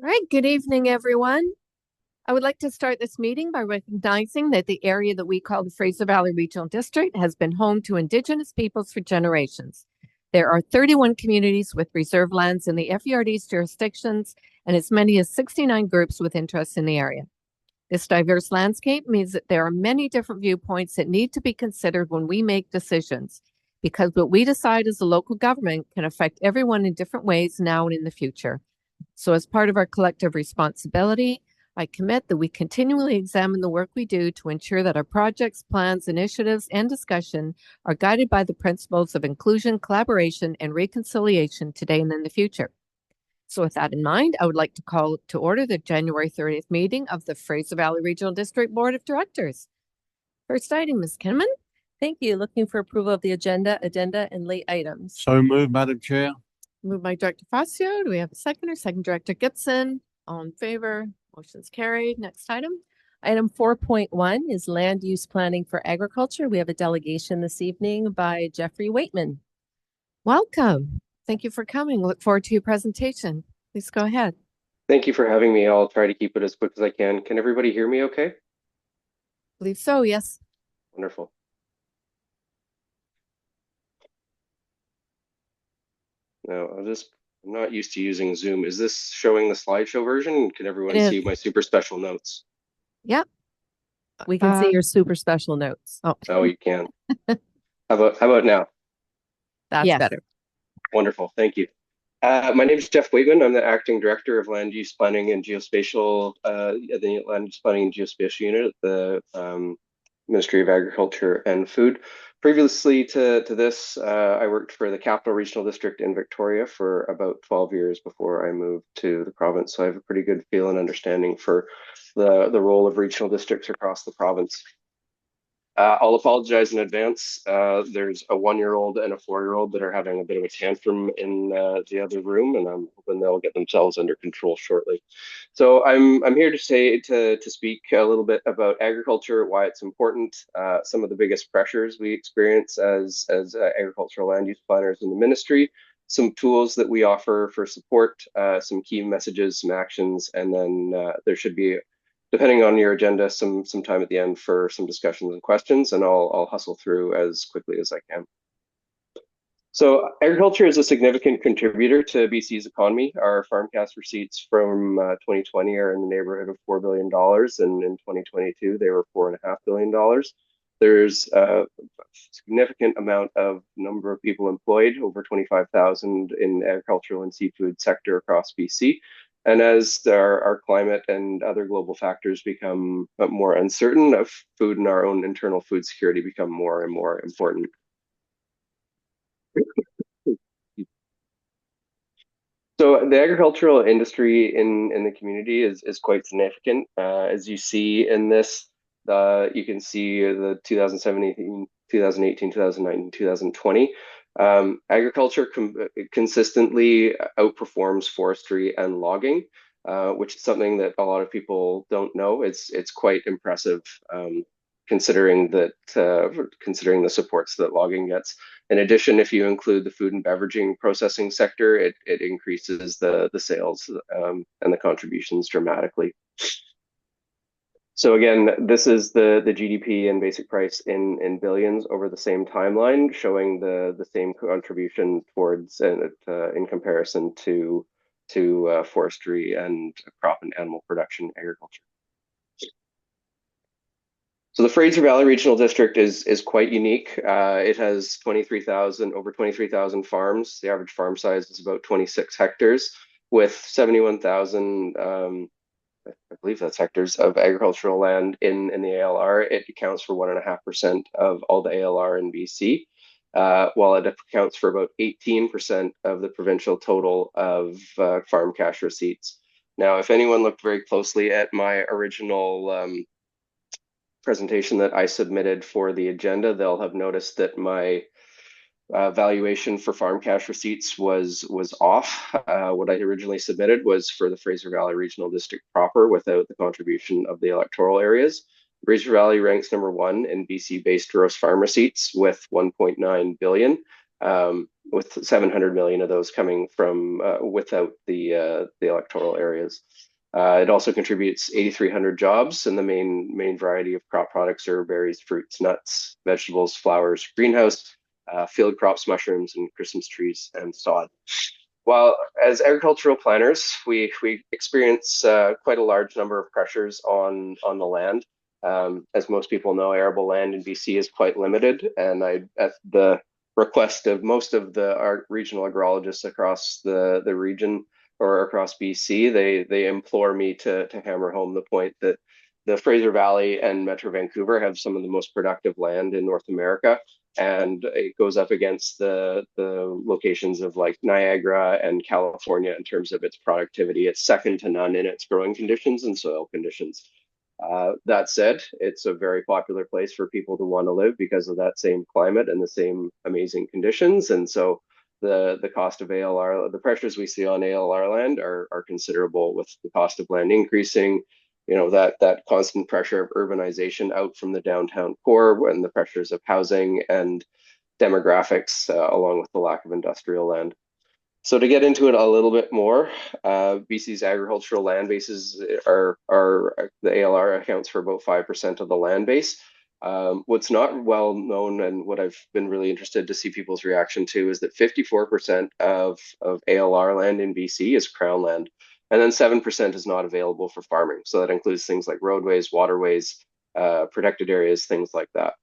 All right, good evening, everyone. I would like to start this meeting by recognizing that the area that we call the Fraser Valley Regional District has been home to Indigenous peoples for generations. There are 31 communities with reserve lands in the FERD's jurisdictions and as many as 69 groups with interests in the area. This diverse landscape means that there are many different viewpoints that need to be considered when we make decisions, because what we decide as a local government can affect everyone in different ways now and in the future. So, as part of our collective responsibility, I commit that we continually examine the work we do to ensure that our projects, plans, initiatives, and discussion are guided by the principles of inclusion, collaboration, and reconciliation today and in the future. So, with that in mind, I would like to call to order the January 30th meeting of the Fraser Valley Regional District Board of Directors. First item, Ms. Kinman. Thank you. Looking for approval of the agenda, and late items. So moved, Madam Chair. Moved by Director Fazio. Do we have a seconder? Second, Director Gibson. All in favor? Motion's carried. Next item. Item 4.1 is land use planning for agriculture. We have a delegation this evening by Jeffrey Waitman. Welcome. Thank you for coming. Look forward to your presentation. Please go ahead. Thank you for having me. I'll try to keep it as quick as I can. Can everybody hear me okay? Believe so, yes. Wonderful. Now, I'm not used to using Zoom. Is this showing the slideshow version? Can everyone see my super special notes? Yep. We can see your super special notes. Oh, you can. How about now? That's better. Wonderful. Thank you. My name is Jeff Waitman. I'm the Acting Director of Land Use Planning and Geospatial, the Land Use Planning and Geospatial Unit at the Ministry of Agriculture and Food. Previously to this, I worked for the Capital Regional District in Victoria for about 12 years before I moved to the province. So I have a pretty good feel and understanding for the role of regional districts across the province. I'll apologize in advance. There's a 1-year-old and a 4-year-old that are having a bit of a tantrum in the other room, and I'm hoping they'll get themselves under control shortly. So I'm here to speak a little bit about agriculture, why it's important, some of the biggest pressures we experience as agricultural land use planners in the ministry, some tools that we offer for support, some key messages, some actions, and then there should be, depending on your agenda, some time at the end for some discussions and questions, and I'll hustle through as quickly as I can. So agriculture is a significant contributor to BC's economy. Our farm cash receipts from 2020 are in the neighborhood of $4 billion, and in 2022 they were $4.5 billion. There's a significant amount of number of people employed, over 25,000 in agricultural and seafood sector across BC. And as our climate and other global factors become more uncertain, food and our own internal food security become more and more important. So the agricultural industry in the community is quite significant. As you see in this, you can see the 2017, 2018, 2019, 2020. Agriculture consistently outperforms forestry and logging, which is something that a lot of people don't know. It's quite impressive, considering the supports that logging gets. In addition, if you include the food and beveraging processing sector, it increases the sales and the contributions dramatically. So again, this is the GDP and basic price in billions over the same timeline, showing the same contribution towards in comparison to forestry and crop and animal production agriculture. So the Fraser Valley Regional District is quite unique. It has over 23,000 farms. The average farm size is about 26 hectares, with 71,000 I believe that's hectares of agricultural land in the ALR. It accounts for 1.5% of all the ALR in BC, while it accounts for about 18% of the provincial total of farm cash receipts. Now, if anyone looked very closely at my original presentation that I submitted for the agenda, they'll have noticed that my valuation for farm cash receipts was off. What I originally submitted was for the Fraser Valley Regional District proper without the contribution of the electoral areas. Fraser Valley ranks #1 in BC-based gross farm receipts with 1.9 billion. with 700 million of those coming from without the electoral areas. It also contributes 8,300 jobs, and the main variety of crop products are berries, fruits, nuts, vegetables, flowers, greenhouse, field crops, mushrooms, and Christmas trees and sod. While as agricultural planners, we experience quite a large number of pressures on the land. As most people know, arable land in BC is quite limited, and at the request of most of our regional agrologists across the region or across BC, they implore me to hammer home the point that the Fraser Valley and Metro Vancouver have some of the most productive land in North America, and it goes up against the locations of like Niagara and California in terms of its productivity. It's second to none in its growing conditions and soil conditions. That said, it's a very popular place for people to want to live because of that same climate and the same amazing conditions. And so the cost of ALR, the pressures we see on ALR land are considerable, with the cost of land increasing, that constant pressure of urbanization out from the downtown core, and the pressures of housing and demographics, along with the lack of industrial land. So to get into it a little bit more, BC's agricultural land bases are the ALR accounts for about 5% of the land base. What's not well known, and what I've been really interested to see people's reaction to, is that 54% of ALR land in BC is Crown land, and then 7% is not available for farming. So that includes things like roadways, waterways, protected areas, things like that.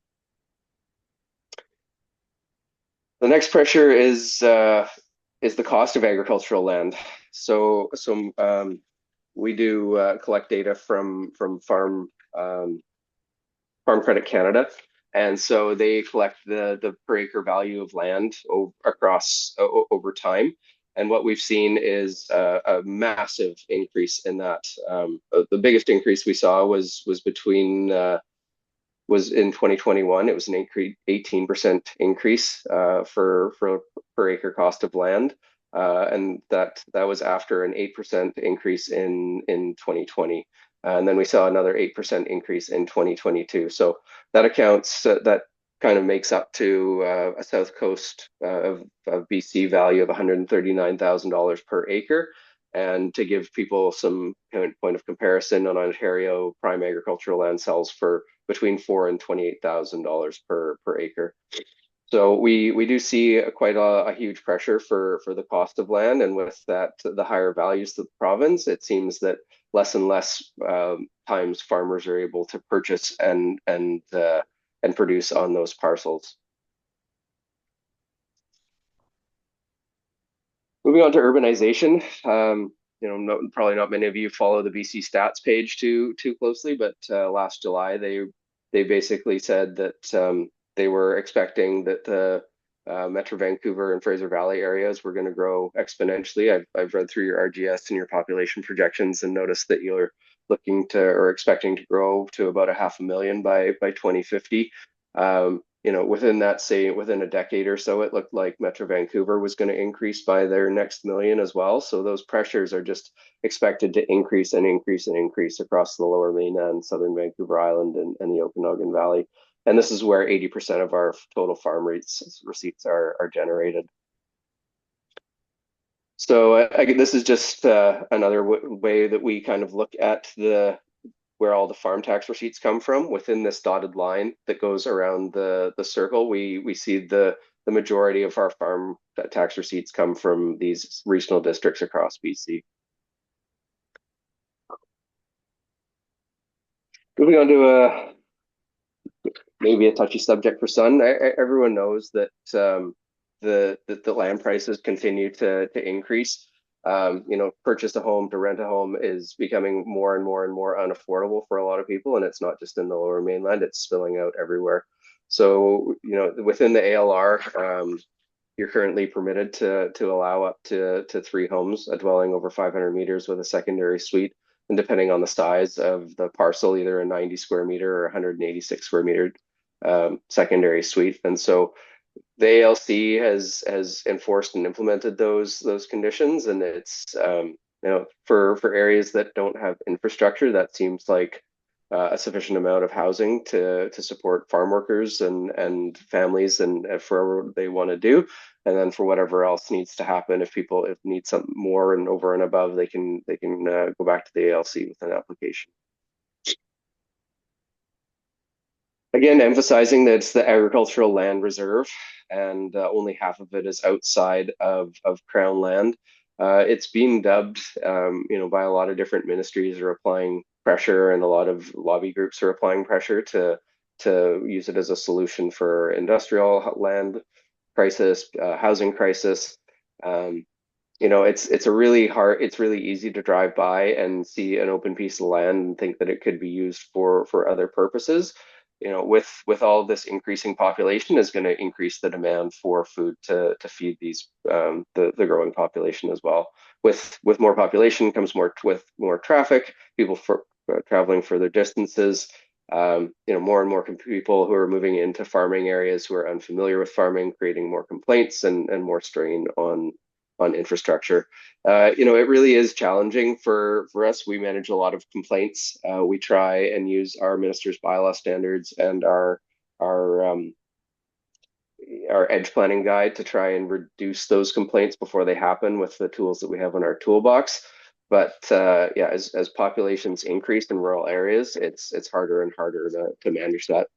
The next pressure is the cost of agricultural land. So we do collect data from Farm Credit Canada, and so they collect the per acre value of land across over time. And what we've seen is a massive increase in that. The biggest increase we saw was in 2021. It was an 18% increase for per acre cost of land, and that was after an 8% increase in 2020, and then we saw another 8% increase in 2022. So that kind of makes up to a south coast of BC value of $139,000 per acre. And to give people some point of comparison, on Ontario, prime agricultural land sells for between $4,000 and $28,000 per acre. So we do see quite a huge pressure for the cost of land, and with that, the higher values to the province, it seems that less and less times farmers are able to purchase and produce on those parcels. Moving on to urbanization, probably not many of you follow the BC Stats page too closely, but last July they basically said that they were expecting that the Metro Vancouver and Fraser Valley areas were going to grow exponentially. I've read through your RGS and your population projections and noticed that you're looking to or expecting to grow to about 500,000 by 2050. Within a decade or so, it looked like Metro Vancouver was going to increase by their next million as well. So those pressures are just expected to increase and increase and increase across the Lower Mainland, Southern Vancouver Island, and the Okanagan Valley. And this is where 80% of our total farm receipts are generated. So this is just another way that we kind of look at where all the farm tax receipts come from. Within this dotted line that goes around the circle, we see the majority of our farm tax receipts come from these regional districts across BC. Moving on to maybe a touchy subject for some. Everyone knows that the land prices continue to increase. Purchase a home, to rent a home is becoming more and more and more unaffordable for a lot of people, and it's not just in the Lower Mainland; it's spilling out everywhere. So, within the ALR, you're currently permitted to allow up to 3 homes, a dwelling over 500 meters with a secondary suite, and depending on the size of the parcel, either a 90 square meter or 186 square meter secondary suite. And so the ALC has enforced and implemented those conditions, and it's for areas that don't have infrastructure, that seems like a sufficient amount of housing to support farm workers and families and for what they want to do. And then for whatever else needs to happen, if people need some more and over and above, they can go back to the ALC with an application. Again, emphasizing that it's the agricultural land reserve, and only half of it is outside of Crown land. It's being dubbed, by a lot of different ministries are applying pressure, and a lot of lobby groups are applying pressure to use it as a solution for industrial land crisis, housing crisis. Um, it's really easy to drive by and see an open piece of land and think that it could be used for other purposes. With all of this increasing population is going to increase the demand for food to feed these the growing population as well. With more population comes with more traffic, people traveling further distances. More and more people who are moving into farming areas who are unfamiliar with farming, creating more complaints and more strain on infrastructure. It really is challenging for us. We manage a lot of complaints. We try and use our minister's bylaw standards and our edge planning guide to try and reduce those complaints before they happen with the tools that we have in our toolbox. But yeah, as populations increase in rural areas, it's harder and harder to manage that.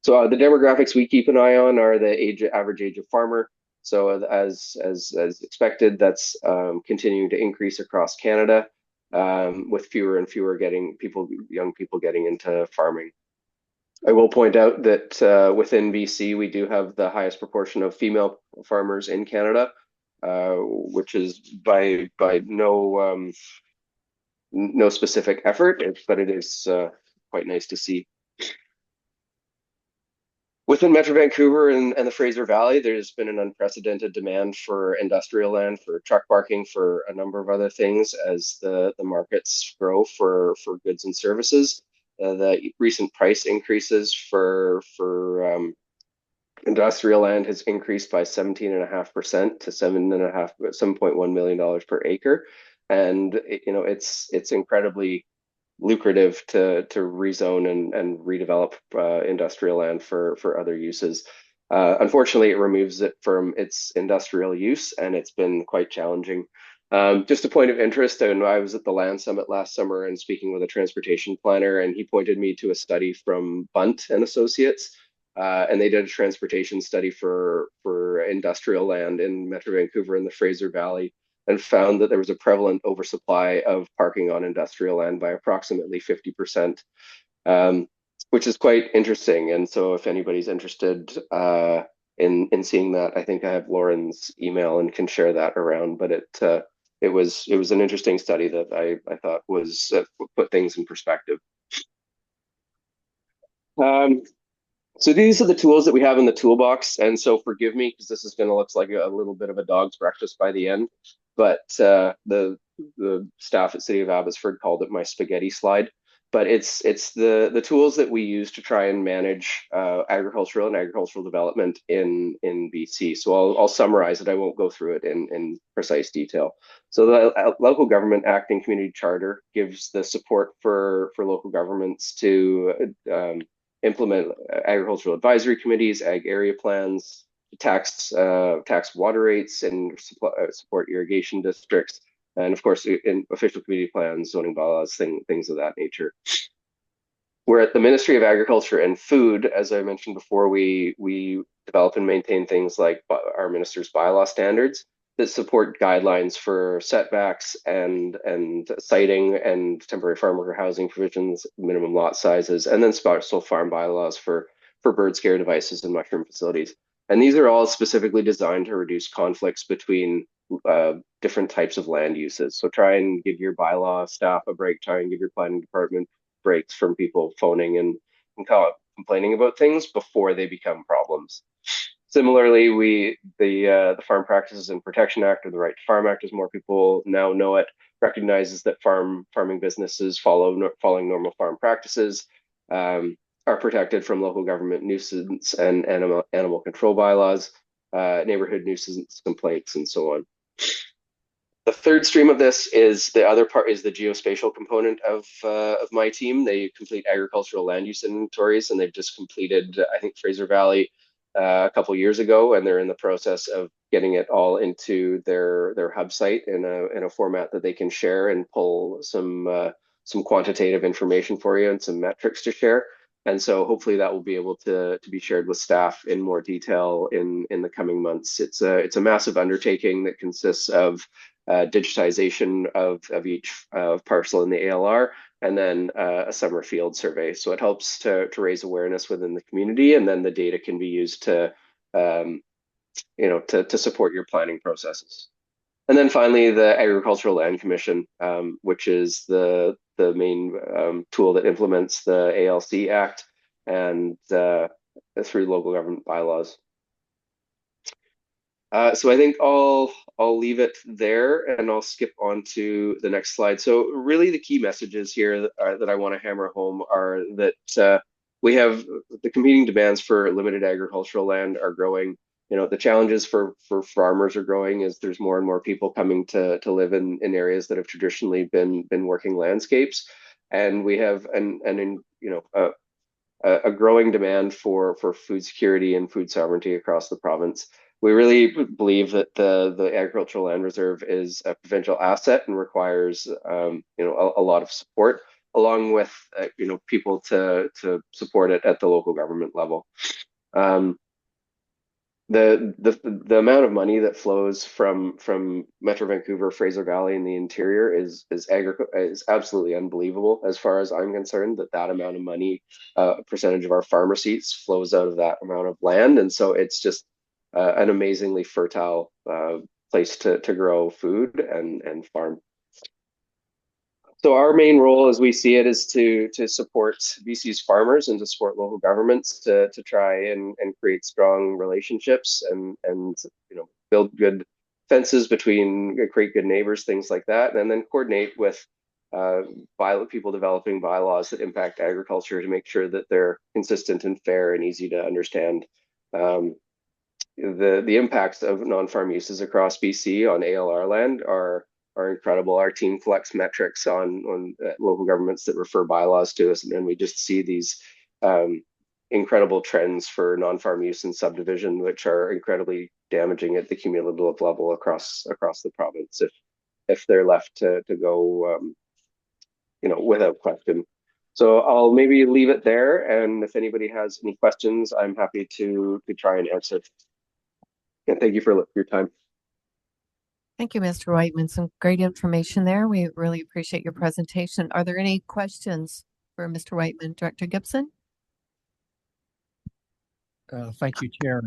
So the demographics we keep an eye on are the average age of farmer. So as expected, that's continuing to increase across Canada, with fewer and fewer young people getting into farming. I will point out that within BC, we do have the highest proportion of female farmers in Canada, which is by no specific effort, but it is quite nice to see. Within Metro Vancouver and the Fraser Valley, there's been an unprecedented demand for industrial land, for truck parking, for a number of other things as the markets grow for goods and services. The recent price increases for industrial land has increased by 17.5% to $7.1 million per acre. And it's incredibly lucrative to rezone and redevelop industrial land for other uses. Unfortunately, it removes it from its industrial use, and it's been quite challenging. Just a point of interest, and I was at the Land Summit last summer and speaking with a transportation planner, and he pointed me to a study from Bunt and Associates, and they did a transportation study for industrial land in Metro Vancouver in the Fraser Valley, and found that there was a prevalent oversupply of parking on industrial land by approximately 50%, which is quite interesting. And so if anybody's interested in seeing that, I think I have Lauren's email and can share that around. But it was an interesting study that I thought was put things in perspective. So these are the tools that we have in the toolbox. And so forgive me, because this is going to look like a little bit of a dog's breakfast by the end. But the staff at City of Abbotsford called it my spaghetti slide. But it's the tools that we use to try and manage agricultural development in BC. So I'll summarize it. I won't go through it in precise detail. So the local government acting community charter gives the support for local governments to implement agricultural advisory committees, ag area plans, tax water rates, and support irrigation districts, and of course in official community plans, zoning bylaws, things of that nature. We're at the Ministry of Agriculture and Food. As I mentioned before, we develop and maintain things like our minister's bylaw standards that support guidelines for setbacks and siting and temporary farm worker housing provisions, minimum lot sizes, and then special farm bylaws for bird scare devices and mushroom facilities. And these are all specifically designed to reduce conflicts between different types of land uses. So try and give your bylaw staff a break, try and give your planning department breaks from people phoning and complaining about things before they become problems. Similarly, the Farm Practices and Protection Act, or the Right to Farm Act, as more people now know it, recognizes that farming businesses following normal farm practices are protected from local government nuisance and animal control bylaws, neighborhood nuisance complaints, and so on. The third stream of this is the other part is the geospatial component of my team. They complete agricultural land use inventories, and they've just completed, I think, Fraser Valley a couple years ago, and they're in the process of getting it all into their hub site in a format that they can share and pull some quantitative information for you and some metrics to share. And so hopefully that will be able to be shared with staff in more detail in the coming months. It's a massive undertaking that consists of digitization of each parcel in the ALR, and then a summer field survey. So it helps to raise awareness within the community, and then the data can be used to to support your planning processes. And then finally, the Agricultural Land Commission, which is the main tool that implements the ALC Act and through local government bylaws. So I think I'll leave it there, and I'll skip on to the next slide. So really the key messages here that I want to hammer home are that we have the competing demands for limited agricultural land are growing. The challenges for farmers are growing as there's more and more people coming to live in areas that have traditionally been working landscapes. And we have a growing demand for food security and food sovereignty across the province. We really believe that the agricultural land reserve is a provincial asset and requires a lot of support, along with people to support it at the local government level. The amount of money that flows from Metro Vancouver, Fraser Valley, and the interior is absolutely unbelievable. As far as I'm concerned, that amount of money, a percentage of our farm receipts flows out of that amount of land, and so it's just an amazingly fertile place to grow food and farm. So our main role, as we see it, is to support BC's farmers and to support local governments to try and create strong relationships and build good fences create good neighbors, things like that, and then coordinate with people developing bylaws that impact agriculture to make sure that they're consistent and fair and easy to understand. The impacts of non-farm uses across BC on ALR land are incredible. Our team collects metrics on local governments that refer bylaws to us, and then we just see these incredible trends for non-farm use and subdivision, which are incredibly damaging at the cumulative level across the province if they're left to go without question. So I'll maybe leave it there, and if anybody has any questions, I'm happy to try and answer. And thank you for your time. Thank you, Mr. Whiteman. Some great information there. We really appreciate your presentation. Are there any questions for Mr. Whiteman? Director Gibson? Thank you, Chair.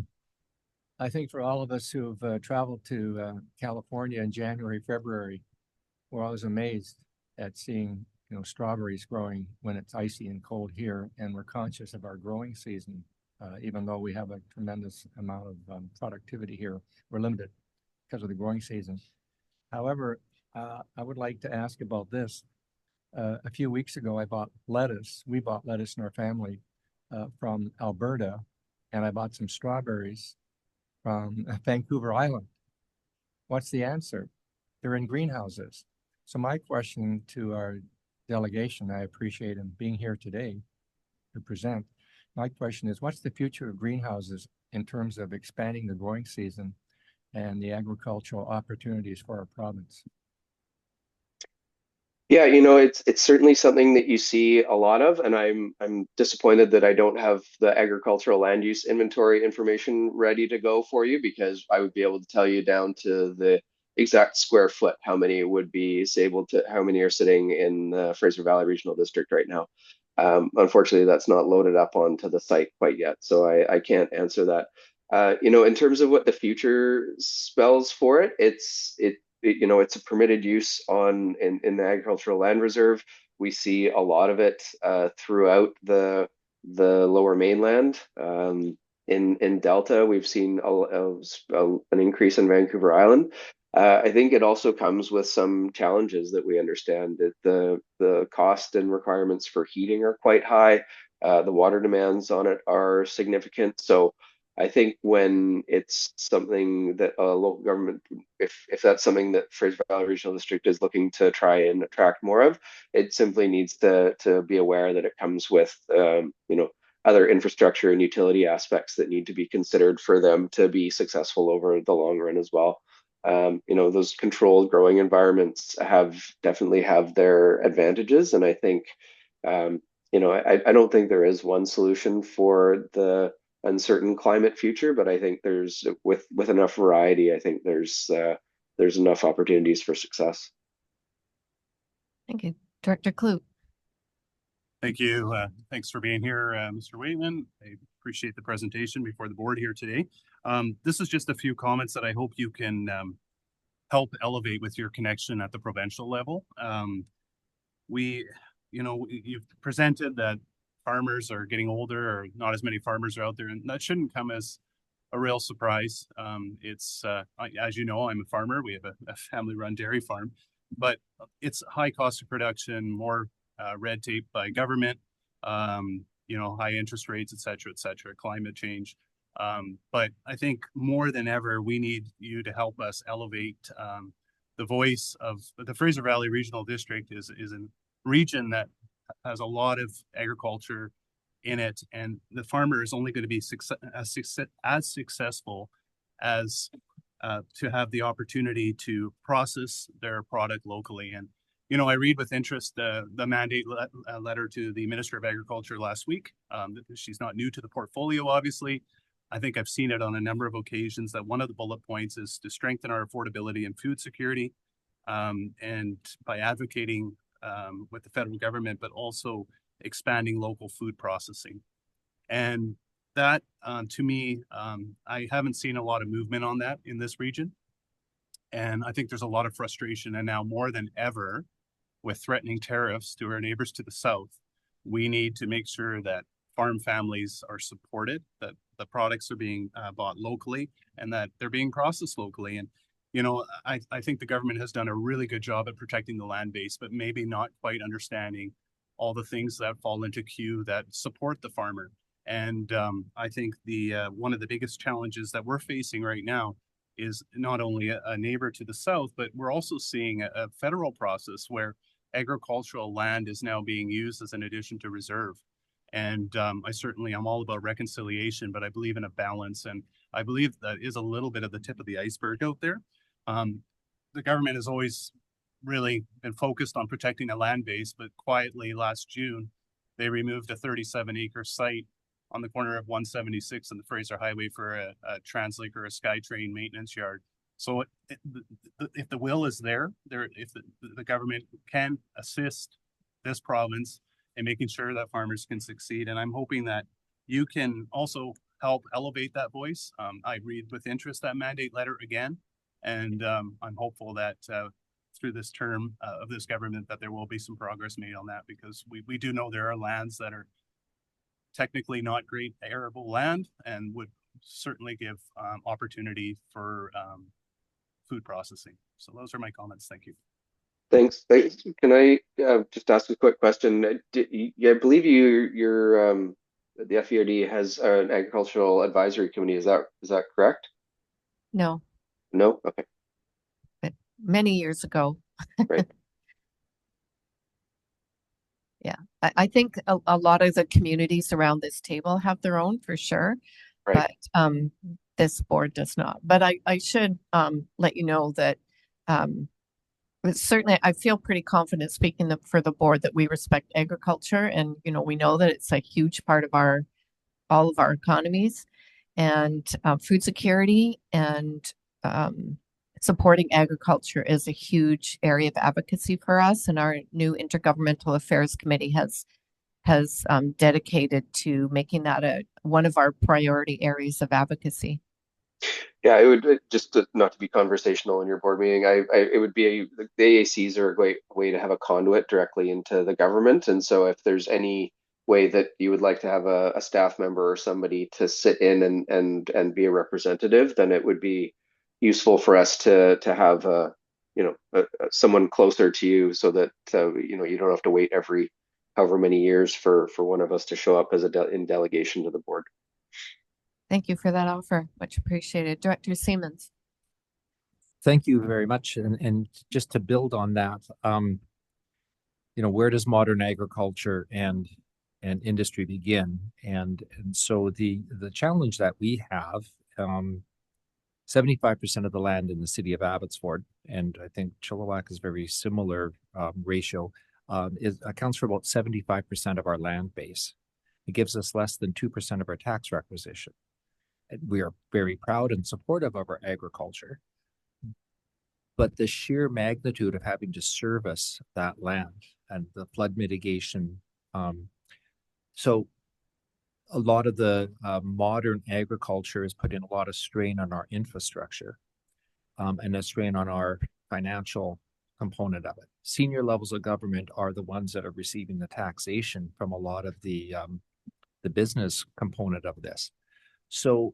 I think for all of us who have traveled to California in January, February, we're always amazed at seeing strawberries growing when it's icy and cold here, and we're conscious of our growing season. Even though we have a tremendous amount of productivity here, we're limited because of the growing season. However, I would like to ask about this. A few weeks ago, I bought lettuce. We bought lettuce in our family from Alberta, and I bought some strawberries from Vancouver Island. What's the answer? They're in greenhouses. So my question to our delegation, I appreciate him being here today to present. My question is, what's the future of greenhouses in terms of expanding the growing season and the agricultural opportunities for our province? Yeah, it's certainly something that you see a lot of, and I'm disappointed that I don't have the agricultural land use inventory information ready to go for you, because I would be able to tell you down to the exact square foot how many would be how many are sitting in the Fraser Valley Regional District right now. Unfortunately, that's not loaded up onto the site quite yet, so I can't answer that. In terms of what the future spells for it, it's a permitted use in the agricultural land reserve. We see a lot of it throughout the lower mainland. In Delta, we've seen an increase in Vancouver Island. I think it also comes with some challenges that we understand, that the cost and requirements for heating are quite high. The water demands on it are significant. So I think when it's something that a local government, if that's something that Fraser Valley Regional District is looking to try and attract more of, it simply needs to be aware that it comes with other infrastructure and utility aspects that need to be considered for them to be successful over the long run as well. Those controlled growing environments definitely have their advantages, and I think I don't think there is one solution for the uncertain climate future, but I think there's with enough variety, I think there's enough opportunities for success. Thank you. Director Clute. Thank you. Thanks for being here, Mr. Waitman. I appreciate the presentation before the board here today. This is just a few comments that I hope you can help elevate with your connection at the provincial level. You've presented that farmers are getting older, or not as many farmers are out there, and that shouldn't come as a real surprise. As you know, I'm a farmer. We have a family-run dairy farm, but it's high cost of production, more red tape by government, high interest rates, et cetera, climate change. But I think more than ever, we need you to help us elevate the voice of the Fraser Valley Regional District is a region that has a lot of agriculture in it, and the farmer is only going to be as successful as to have the opportunity to process their product locally. And I read with interest the mandate letter to the Minister of Agriculture last week. She's not new to the portfolio, obviously. I think I've seen it on a number of occasions that one of the bullet points is to strengthen our affordability and food security, and by advocating with the federal government, but also expanding local food processing. And that, to me, I haven't seen a lot of movement on that in this region. And I think there's a lot of frustration. And now more than ever, with threatening tariffs to our neighbors to the south, we need to make sure that farm families are supported, that the products are being bought locally, and that they're being processed locally. And I think the government has done a really good job at protecting the land base, but maybe not quite understanding all the things that fall into queue that support the farmer. And I think one of the biggest challenges that we're facing right now is not only a neighbor to the south, but we're also seeing a federal process where agricultural land is now being used as an addition to reserve. And I'm all about reconciliation, but I believe in a balance. And I believe that is a little bit of the tip of the iceberg out there. The government has always really been focused on protecting the land base, but quietly last June, they removed a 37-acre site on the corner of 176 and the Fraser Highway for a Translink or a SkyTrain maintenance yard. So if the will is there, if the government can assist this province in making sure that farmers can succeed, and I'm hoping that you can also help elevate that voice. I read with interest that mandate letter again, and I'm hopeful that through this term of this government that there will be some progress made on that, because we do know there are lands that are technically not great arable land and would certainly give opportunity for food processing. So those are my comments. Thank you. Thanks. Can I just ask a quick question? I believe the FERD has an agricultural advisory committee. Is that correct? No. No? Okay. But many years ago. Right. Yeah, I think a lot of the communities around this table have their own for sure, Right. but this board does not. But I should let you know that certainly I feel pretty confident speaking for the board that we respect agriculture, and we know that it's a huge part of all of our economies, and food security and supporting agriculture is a huge area of advocacy for us, and our new Intergovernmental Affairs Committee has dedicated to making that one of our priority areas of advocacy. Yeah, it would not to be conversational in your board meeting. It would be the AACs are a great way to have a conduit directly into the government, and so if there's any way that you would like to have a staff member or somebody to sit in and be a representative, then it would be useful for us to have someone closer to you, so that you don't have to wait every however many years for one of us to show up as in delegation to the board. Thank you for that offer. Much appreciated. Director Siemens. Thank you very much. And just to build on that, where does modern agriculture and industry begin? And so the challenge that we have, 75% of the land in the city of Abbotsford, and I think Chilliwack is very similar ratio, accounts for about 75% of our land base. It gives us less than 2% of our tax requisition. And we are very proud and supportive of our agriculture, but the sheer magnitude of having to service that land and the flood mitigation. So a lot of the modern agriculture is putting a lot of strain on our infrastructure and a strain on our financial component of it. Senior levels of government are the ones that are receiving the taxation from a lot of the business component of this. So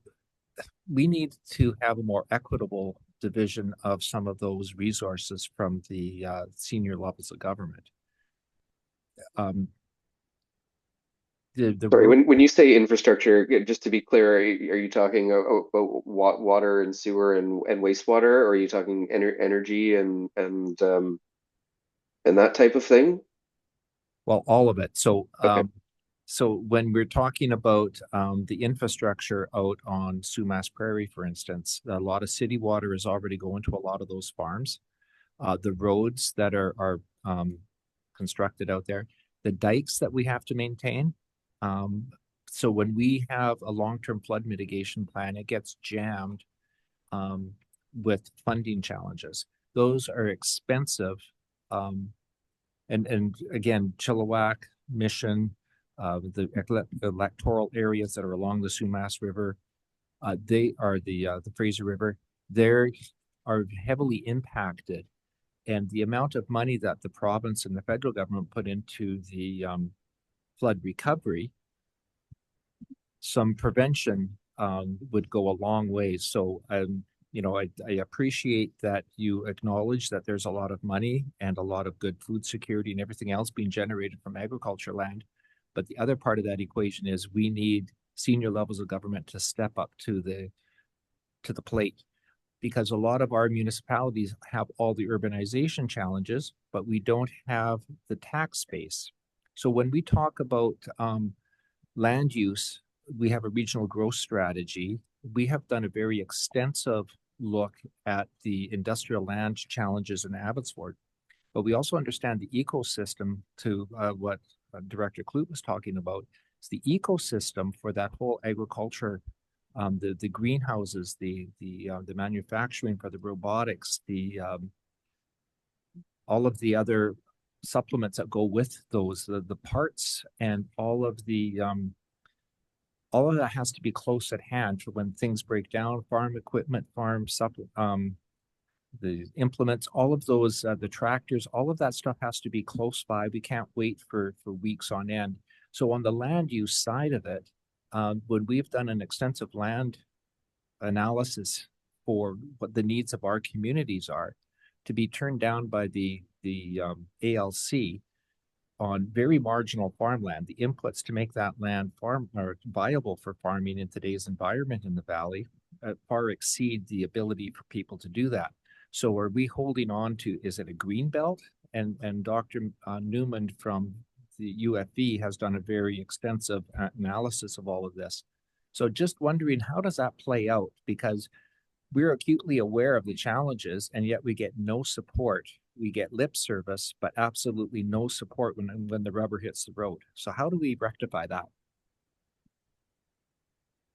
we need to have a more equitable division of some of those resources from the senior levels of government. Sorry, when you say infrastructure, just to be clear, are you talking about water and sewer and wastewater, or are you talking energy and that type of thing? Well, all of it. So Okay. so when we're talking about the infrastructure out on Sumas Prairie, for instance, a lot of city water is already going to a lot of those farms. The roads that are constructed out there, the dikes that we have to maintain. So when we have a long-term flood mitigation plan, it gets jammed with funding challenges. Those are expensive. And again, Chilliwack, Mission, the electoral areas that are along the Sumas River, they are the Fraser River. They are heavily impacted, and the amount of money that the province and the federal government put into the flood recovery, some prevention would go a long way. So I appreciate that you acknowledge that there's a lot of money and a lot of good food security and everything else being generated from agriculture land. But the other part of that equation is we need senior levels of government to step up to the plate, because a lot of our municipalities have all the urbanization challenges, but we don't have the tax base. So when we talk about land use, we have a regional growth strategy. We have done a very extensive look at the industrial land challenges in Abbotsford, but we also understand the ecosystem to what Director Clute was talking about. It's the ecosystem for that whole agriculture, the greenhouses, the manufacturing for the robotics, all of the other supplements that go with those, the parts, and all of that has to be close at hand for when things break down. Farm equipment, the implements, all of those, the tractors, all of that stuff has to be close by. We can't wait for weeks on end. So on the land use side of it, when we've done an extensive land analysis for what the needs of our communities are, to be turned down by the ALC on very marginal farmland, the inputs to make that land farm or viable for farming in today's environment in the valley far exceed the ability for people to do that. So are we holding on to, is it a green belt? And Dr. Newman from the UFV has done a very extensive analysis of all of this. So just wondering, how does that play out? Because we're acutely aware of the challenges, and yet we get no support. We get lip service, but absolutely no support when the rubber hits the road. So how do we rectify that?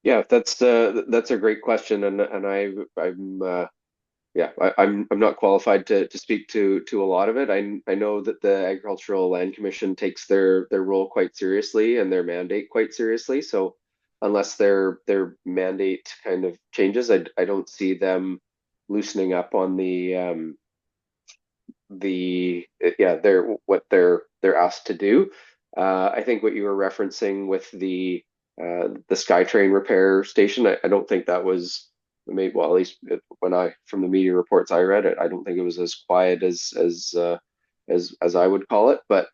Yeah, that's a great question, and I'm not qualified to speak to a lot of it. I know that the Agricultural Land Commission takes their role quite seriously and their mandate quite seriously. So unless their mandate kind of changes, I don't see them loosening up on what they're asked to do. I think what you were referencing with the SkyTrain repair station, I don't think that was made, well, at least from the media reports I read it, I don't think it was as quiet as I would call it. But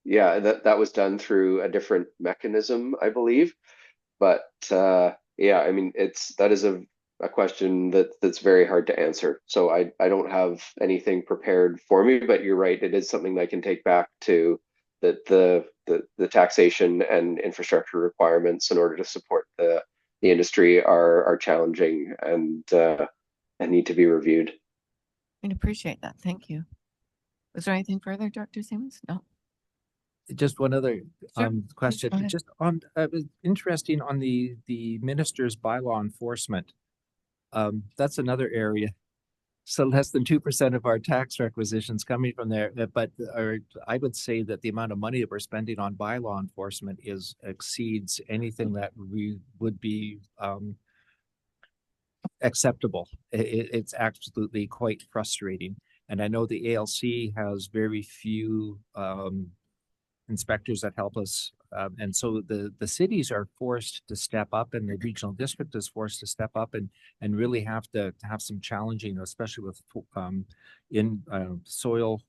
yeah, that was done through a different mechanism, I believe. But Yeah, I mean, that is a question that's very hard to answer. So I don't have anything prepared for me, but you're right. It is something that I can take back to the taxation and infrastructure requirements in order to support the industry are challenging and need to be reviewed. I'd appreciate that. Thank you. Was there anything further, Dr. Siemens? No. Just one other Sure. Please question. go ahead. Just on was interesting on the minister's bylaw enforcement. That's another area. So less than 2% of our tax requisitions coming from there, but I would say that the amount of money that we're spending on bylaw enforcement exceeds anything that we would be acceptable. It's absolutely quite frustrating. And I know the ALC has very few inspectors that help us. And so the cities are forced to step up, and the regional district is forced to step up and really have to have some challenging, especially with in soil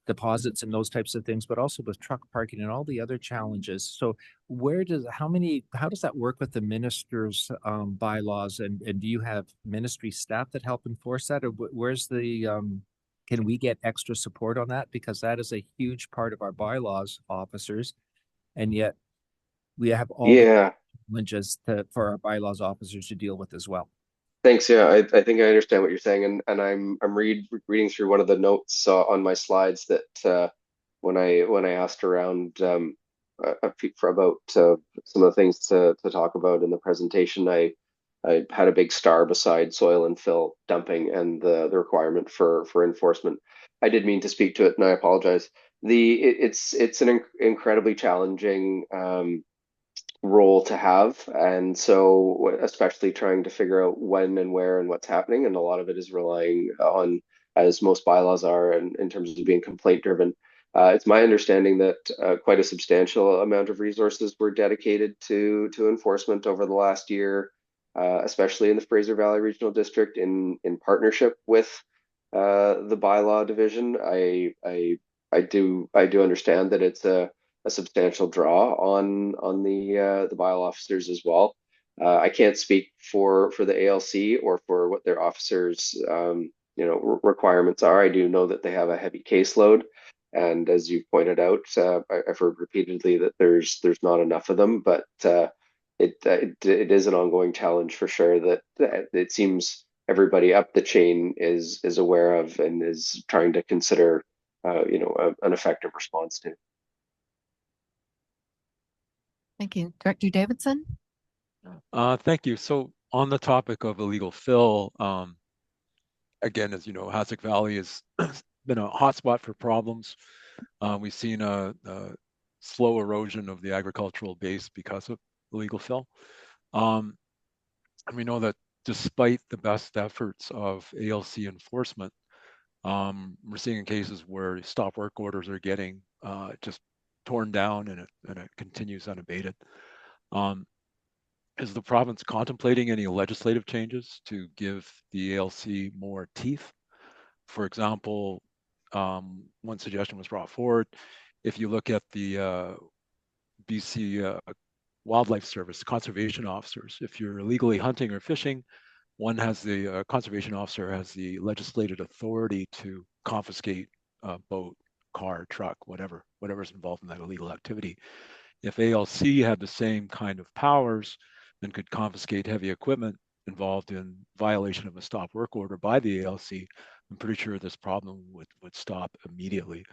deposits and those types of things, but also with truck parking and all the other challenges. So how does that work with the minister's bylaws, and do you have ministry staff that help enforce that, or where's the can we get extra support on that? Because that is a huge part of our bylaws officers, and yet we have all the Yeah, challenges for our bylaws officers to deal with as well. thanks. Yeah, I think I understand what you're saying, and I'm reading through one of the notes on my slides that when I asked around for about some of the things to talk about in the presentation, I had a big star beside soil and fill dumping and the requirement for enforcement. I did mean to speak to it, and I apologize. It's an incredibly challenging role to have. And so, especially trying to figure out when and where and what's happening. And a lot of it is relying on, as most bylaws are, in terms of being complaint driven. It's my understanding that quite a substantial amount of resources were dedicated to enforcement over the last year, especially in the Fraser Valley Regional District, in partnership with the bylaw division. I do understand that it's a substantial draw on the bylaw officers as well. I can't speak for the ALC or for what their officers requirements are. I do know that they have a heavy caseload, and as you pointed out, I've heard repeatedly that there's not enough of them, but it is an ongoing challenge for sure that it seems everybody up the chain is aware of and is trying to consider an effective response to. Thank you. Director Davidson? Thank you. So on the topic of illegal fill, again, as you know, Hasek Valley has been a hotspot for problems. We've seen a slow erosion of the agricultural base because of illegal fill. And we know that despite the best efforts of ALC enforcement, we're seeing cases where stop work orders are getting just torn down, and it continues unabated. Is the province contemplating any legislative changes to give the ALC more teeth? For example, one suggestion was brought forward. If you look at the BC Wildlife Service conservation officers, if you're illegally hunting or fishing, one has the conservation officer has the legislated authority to confiscate a boat, car, truck, whatever's involved in that illegal activity. If ALC had the same kind of powers and could confiscate heavy equipment involved in violation of a stop work order by the ALC, I'm pretty sure this problem would stop immediately.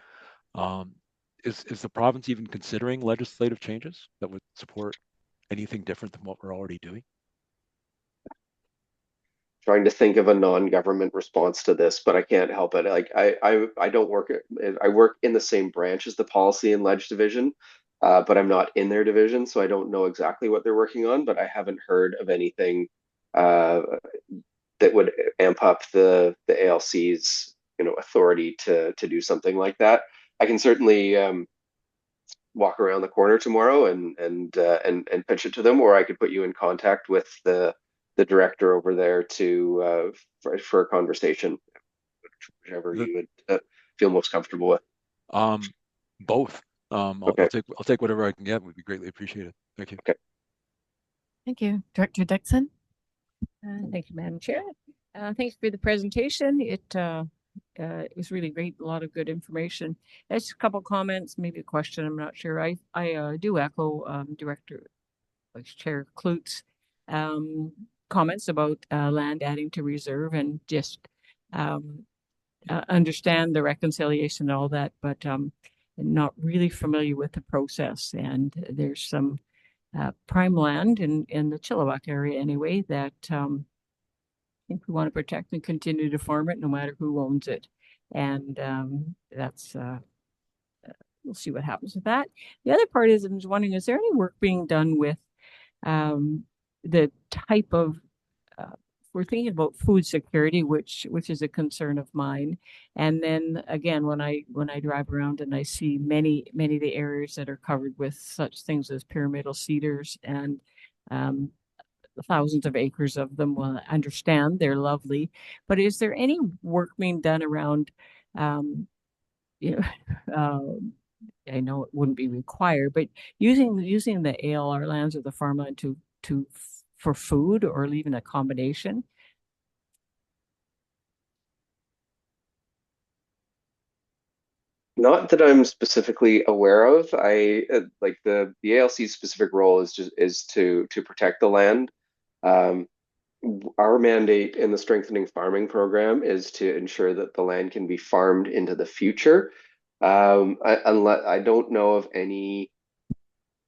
Is the province even considering legislative changes that would support anything different than what we're already doing? Trying to think of a non-government response to this, but I can't help it. Like I don't work I work in the same branch as the policy and ledge division, but I'm not in their division, so I don't know exactly what they're working on. But I haven't heard of anything uh, that would amp up the ALC's authority to do something like that. I can certainly walk around the corner tomorrow and pitch it to them, or I could put you in contact with the director over there to for a conversation, whichever The, you would feel most comfortable with. both. I'll Okay. take whatever I can get. Would be greatly appreciated. Thank you. Okay. Thank you. Director Dixon? Thank you, Madam Chair. Thanks for the presentation. It was really great. A lot of good information. Just a couple comments, maybe a question. I'm not sure. I do echo Director Vice Chair Klut's comments about land adding to reserve, and just understand the reconciliation and all that, but not really familiar with the process. And there's some prime land in the Chilliwack area anyway that I think we want to protect and continue to farm it no matter who owns it. And that's we'll see what happens with that. The other part is, I'm just wondering, is there any work being done with the type of we're thinking about food security, which is a concern of mine. And then again, when I drive around and I see many of the areas that are covered with such things as pyramidal cedars and thousands of acres of them, well, I understand they're lovely, but is there any work being done around you know I know it wouldn't be required, but using the ALR lands or the farmland for food, or even a combination? Not that I'm specifically aware of. I like the ALC's specific role is to protect the land. Our mandate in the Strengthening Farming program is to ensure that the land can be farmed into the future. I don't know of any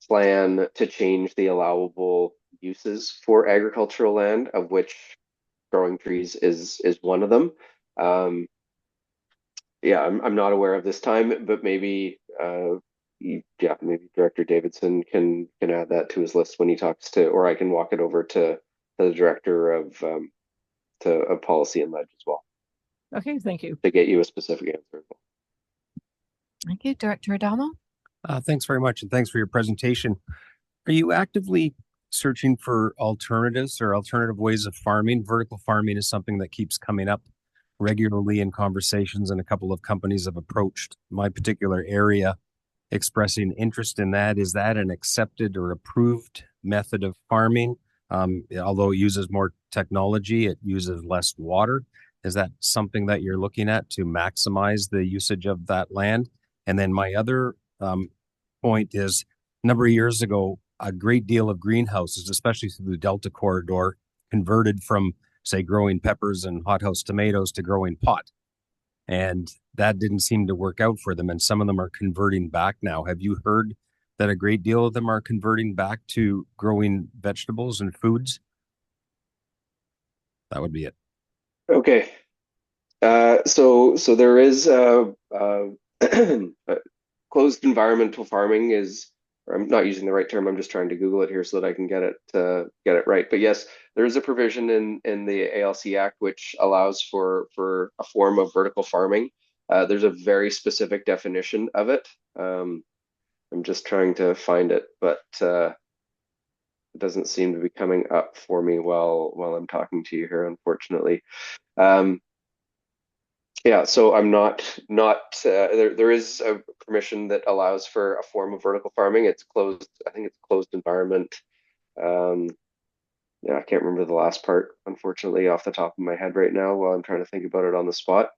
plan to change the allowable uses for agricultural land, of which growing trees is one of them. Yeah, I'm not aware of this time, but maybe maybe Director Davidson can add that to his list when he talks to, or I can walk it over to the Director of Policy and Ledge as well. Okay, thank you. To get you a specific answer. Thank you. Director O'Donnell? Thanks very much, and thanks for your presentation. Are you actively searching for alternatives or alternative ways of farming? Vertical farming is something that keeps coming up regularly in conversations, and a couple of companies have approached my particular area expressing interest in that. Is that an accepted or approved method of farming? Although it uses more technology, it uses less water. Is that something that you're looking at to maximize the usage of that land? And then my other point is, a number of years ago, a great deal of greenhouses, especially through the Delta corridor, converted from, say, growing peppers and hothouse tomatoes to growing pot. And that didn't seem to work out for them. And some of them are converting back now. Have you heard that a great deal of them are converting back to growing vegetables and foods? That would be it. Okay. So there is closed environmental farming is, or I'm not using the right term, I'm just trying to Google it here so that I can get it right. But yes, there is a provision in the ALC Act which allows for a form of vertical farming. There's a very specific definition of it. I'm just trying to find it, but it doesn't seem to be coming up for me while I'm talking to you here, unfortunately. Yeah, so I'm not there is a permission that allows for a form of vertical farming. It's closed, I think it's closed environment. Yeah, I can't remember the last part, unfortunately, off the top of my head right now while I'm trying to think about it on the spot.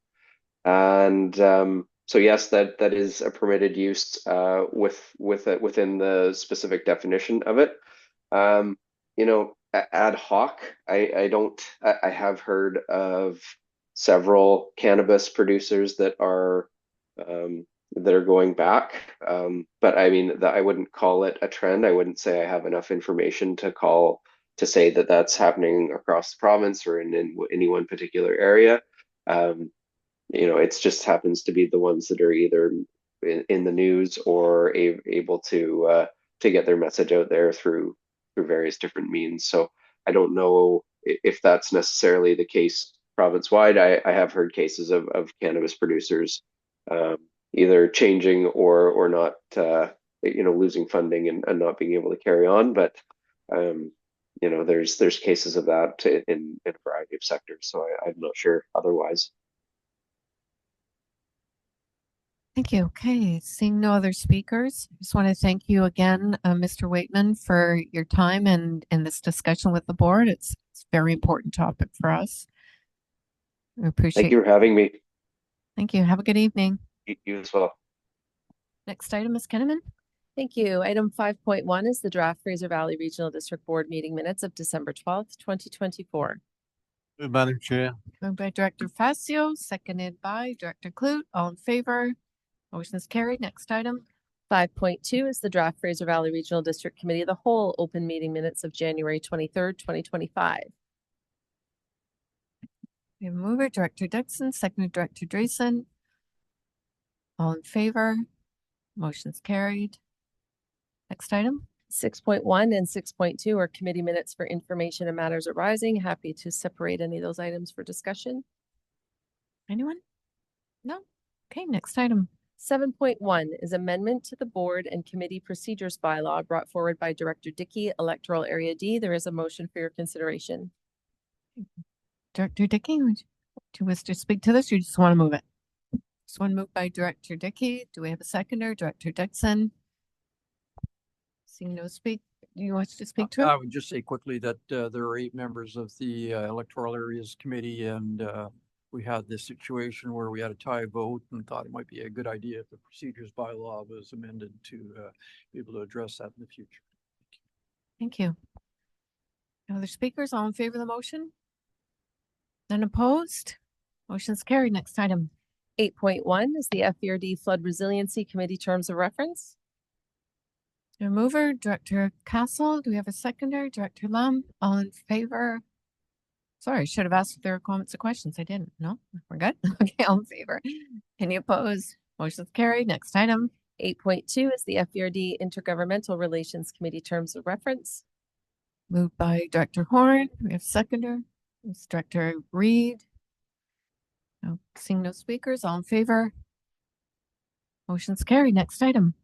And so yes, that is a permitted use within the specific definition of it. Ad hoc, I have heard of several cannabis producers that are going back, but I mean I wouldn't call it a trend. I wouldn't say I have enough information to say that that's happening across the province or in any one particular area. It just happens to be the ones that are either in the news or able to get their message out there through various different means. So I don't know if that's necessarily the case province-wide. I have heard cases of cannabis producers either changing or not, losing funding and not being able to carry on. But there's cases of that in a variety of sectors. So I'm not sure otherwise. Thank you. Okay, seeing no other speakers, just want to thank you again, Mr. Waitman, for your time and this discussion with the board. It's a very important topic for us. We Thank appreciate. you for having me. Thank you. Have a good evening. You as well. Next item, Ms. Kinnaman. Thank you. Item 5.1 is the draft Fraser Valley Regional District Board meeting minutes of December 12th, 2024. Madam Chair. Moved by Director Facio, seconded by Director Clute. All in favor? Motion is carried. Next item. 5.2 is the draft Fraser Valley Regional District Committee of the Whole open meeting minutes of January 23rd, 2025. We have a mover, Director Dixon, seconded Director Dreesen. All in favor? Motion is carried. Next item. 6.1 and 6.2 are committee minutes for information and matters arising. Happy to separate any of those items for discussion. Anyone? No? Okay, next item. 7.1 is amendment to the board and committee procedures bylaw brought forward by Director Dickey, Electoral Area D. There is a motion for your consideration. Director Dickey, would you wish to speak to this? Or you just want to move it? This one moved by Director Dickey. Do we have a seconder? Director Dixon? Seeing no speak, do you want to speak to it? I would just say quickly that there are 8 members of the Electoral Areas Committee, and we had this situation where we had a tie vote and thought it might be a good idea if the procedures bylaw was amended to be able to address that in the future. Thank you. No other speakers? All in favor of the motion? None opposed? Motion's carried. Next item. 8.1 is the FERD Flood Resiliency Committee terms of reference. A mover, Director Castle. Do we have a seconder? Director Lum. All in favor? Sorry, I should have asked if there were comments or questions. I didn't. No, we're good. Okay, all in favor. Any opposed? Motion's carried. Next item. 8.2 is the FERD Intergovernmental Relations Committee terms of reference. Moved by Director Horn. We have seconder. It's Director Reed. No, seeing no speakers. All in favor? Motion's carried. Next item.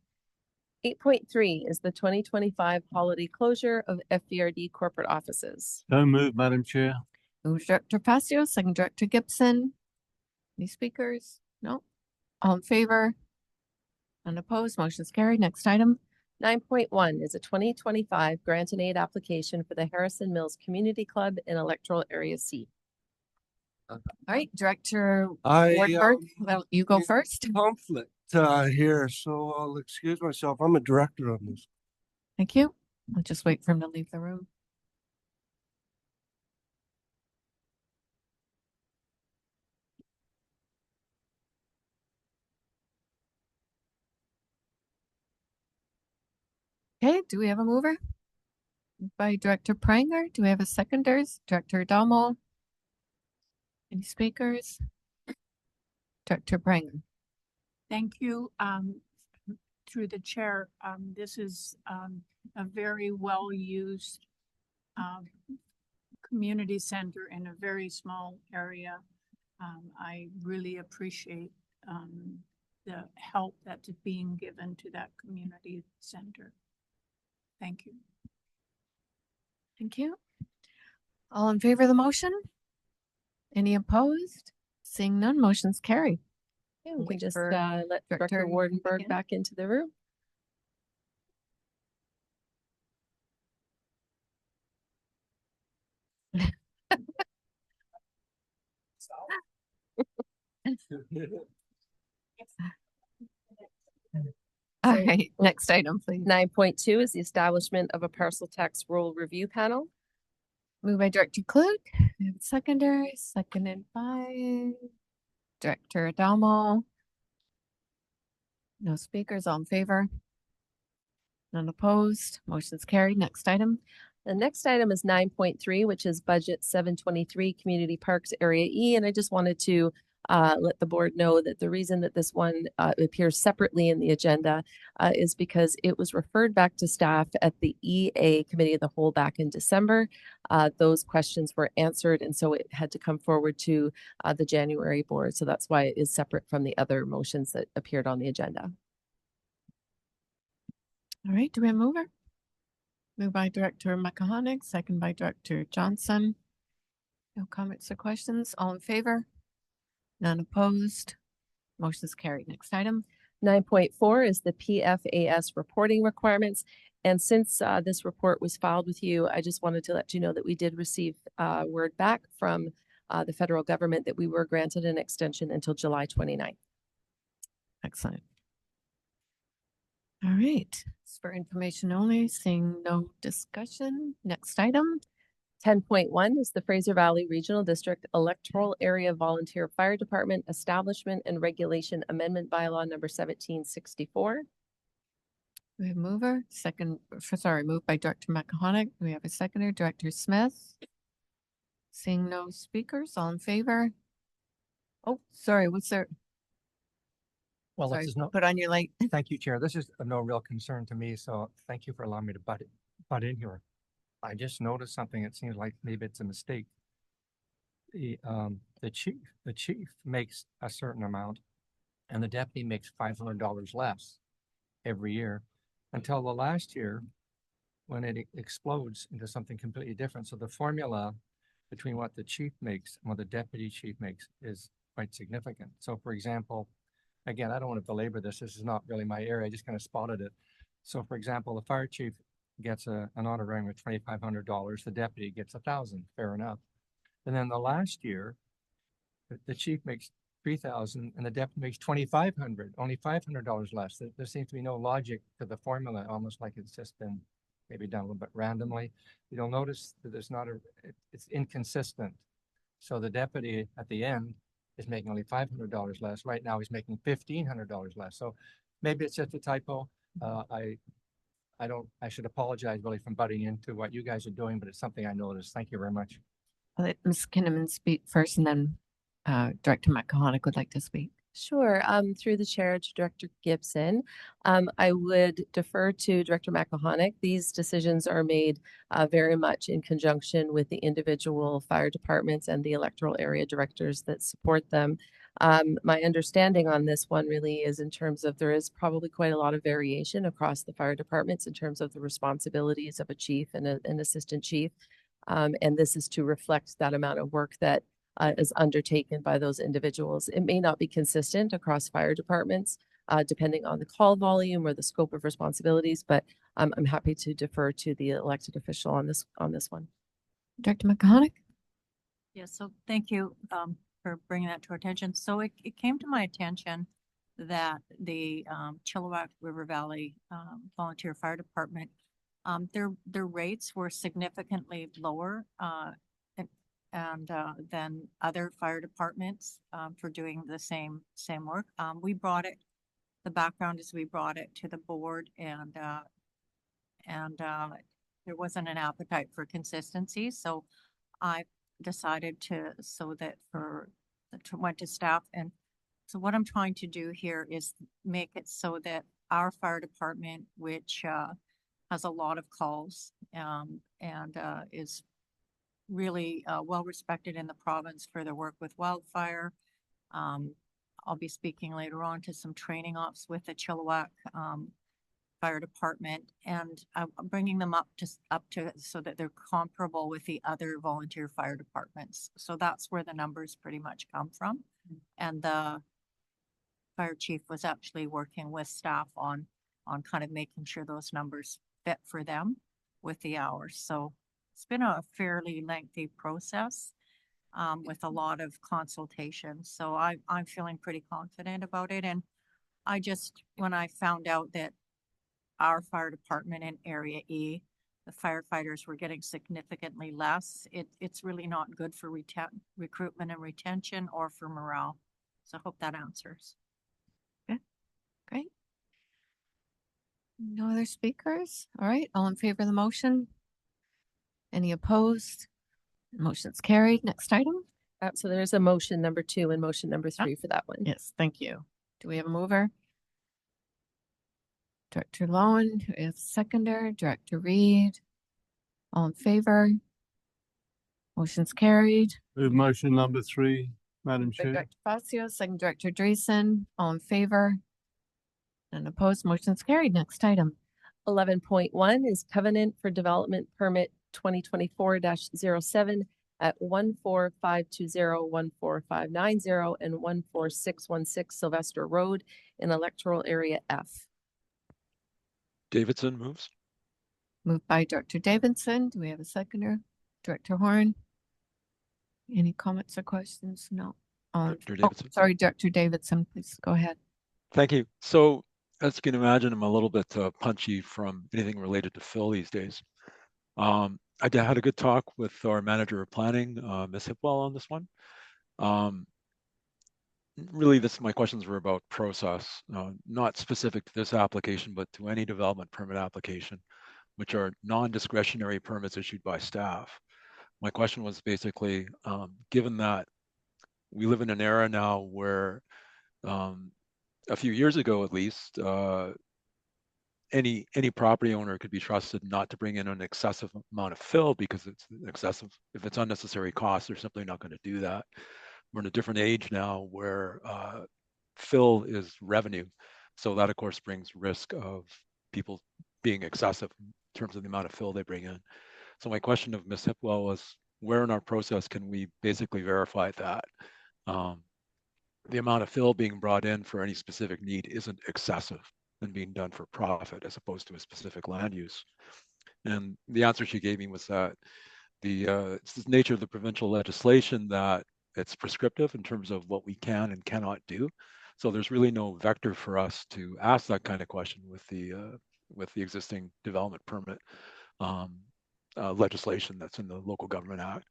8.3 is the 2025 holiday closure of FERD corporate offices. So moved, Madam Chair. Moved Director Facio, second Director Gibson. Any speakers? No. All in favor? Unopposed? Motion's carried. Next item. 9.1 is a 2025 grant and aid application for the Harrison Mills Community Club in Electoral Area C. All right, Director I Wardberg, well, you go first. conflict here, so I'll excuse myself. I'm a director on this. Thank you. I'll just wait for him to leave the room. Okay, do we have a mover? By Director Pranger. Do we have a seconders? Director Adamo. Any speakers? Director Pranger. Thank you. Through the chair, this is a very well-used community center in a very small area. I really appreciate the help that's being given to that community center. Thank you. Thank you. All in favor of the motion? Any opposed? Seeing none, motion's carried. Okay, we can Wait just for let Director Wardenberg back into the room. All right, next item, please. 9.2 is the establishment of a parcel tax rule review panel. Moved by Director Clute. We have a seconder, seconded by Director Adamo. No speakers, all in favor? None opposed. Motion's carried. Next item. The next item is 9.3, which is budget 723 Community Parks Area E. And I just wanted to let the board know that the reason that this one appears separately in the agenda is because it was referred back to staff at the EA Committee of the Whole back in December. Those questions were answered, and so it had to come forward to the January board. So that's why it is separate from the other motions that appeared on the agenda. All right, do we have a mover? Moved by Director McCahonick, second by Director Johnson. No comments or questions. All in favor? None opposed. Motion is carried. Next item. 9.4 is the PFAS reporting requirements. And since this report was filed with you, I just wanted to let you know that we did receive word back from the federal government that we were granted an extension until July 29th. Excellent. All right. It's for information only, seeing no discussion. Next item. 10.1 is the Fraser Valley Regional District Electoral Area Volunteer Fire Department Establishment and Regulation Amendment Bylaw number 1764. We have a mover, moved by Director McCahonick. We have a seconder, Director Smith. Seeing no speakers, all in favor? Oh, sorry, what's there? Well, Sorry, this is no, put on your light. thank you, Chair. This is of no real concern to me, so thank you for allowing me to butt in here. I just noticed something. It seems like maybe it's a mistake. The chief makes a certain amount and the deputy makes $500 less every year until the last year when it explodes into something completely different. So the formula between what the chief makes and what the deputy chief makes is quite significant. So for example, again, I don't want to belabor this. This is not really my area. I just kind of spotted it. So for example, the fire chief gets an honorarium of $2,500. The deputy gets $1,000. Fair enough. And then the last year, the chief makes $3,000 and the deputy makes $2,500. Only $500 less. There seems to be no logic to the formula. Almost like it's just been maybe done a little bit randomly. You'll notice that it's inconsistent. So the deputy at the end is making only $500 less. Right now he's making $1,500 less. So maybe it's just a typo. I should apologize really for butting into what you guys are doing, but it's something I noticed. Thank you very much. I'll let Ms. Kinnaman speak first, and then Director McCahonick would like to speak. Sure. Through the chair to Director Gibson, I would defer to Director McCahonick. These decisions are made very much in conjunction with the individual fire departments and the electoral area directors that support them. My understanding on this one really is in terms of there is probably quite a lot of variation across the fire departments in terms of the responsibilities of a chief and an assistant chief. And this is to reflect that amount of work that is undertaken by those individuals. It may not be consistent across fire departments, depending on the call volume or the scope of responsibilities, but I'm happy to defer to the elected official on this one. Director McCahonick? Yes, so thank you for bringing that to our attention. So it came to my attention that the Chilliwack River Valley Volunteer Fire Department, their rates were significantly lower than other fire departments for doing the same work. The background is we brought it to the board and there wasn't an appetite for consistency. So I decided went to staff. And so what I'm trying to do here is make it so that our fire department, which has a lot of calls and is really well respected in the province for their work with wildfire. I'll be speaking later on to some training ops with the Chilliwack Fire Department, and I'm bringing them up to so that they're comparable with the other volunteer fire departments. So that's where the numbers pretty much come from. And the fire chief was actually working with staff on kind of making sure those numbers fit for them with the hours. So it's been a fairly lengthy process with a lot of consultation. So I'm feeling pretty confident about it. And when I found out that our fire department in Area E, the firefighters were getting significantly less, it's really not good for recruitment and retention or for morale. So I hope that answers. Okay, great. No other speakers? All right, all in favor of the motion? Any opposed? Motion's carried. Next item. So there's a motion number 2 and motion number 3 for that one. Yes, thank you. Do we have a mover? Director Lowen, who is seconder, Director Reed. All in favor? Motion's carried. Move motion number 3, Madam Chair. Director Facio, second Director Dreesen. All in favor? And opposed? Motion's carried. Next item. 11.1 is Covenant for Development Permit 2024-07 at 14520, 14590, and 14616 Sylvester Road in electoral area F. Davidson moves. Moved by Director Davidson. Do we have a seconder? Director Horn? Any comments or questions? No. Director Davidson. Sorry, Director Davidson, please go ahead. Thank you. So as you can imagine, I'm a little bit punchy from anything related to Phil these days. I had a good talk with our manager of planning, Ms. Hipwell, on this one. Really, my questions were about process, not specific to this application, but to any development permit application, which are non-discretionary permits issued by staff. My question was basically, given that we live in an era now where a few years ago, at least, any property owner could be trusted not to bring in an excessive amount of fill because it's excessive. If it's unnecessary cost, they're simply not going to do that. We're in a different age now where fill is revenue. So that, of course, brings risk of people being excessive in terms of the amount of fill they bring in. So my question of Ms. Hipwell was, where in our process can we basically verify that the amount of fill being brought in for any specific need isn't excessive and being done for profit as opposed to a specific land use? And the answer she gave me was that it's the nature of the provincial legislation that it's prescriptive in terms of what we can and cannot do. So there's really no vector for us to ask that kind of question with the existing development permit legislation that's in the Local Government Act.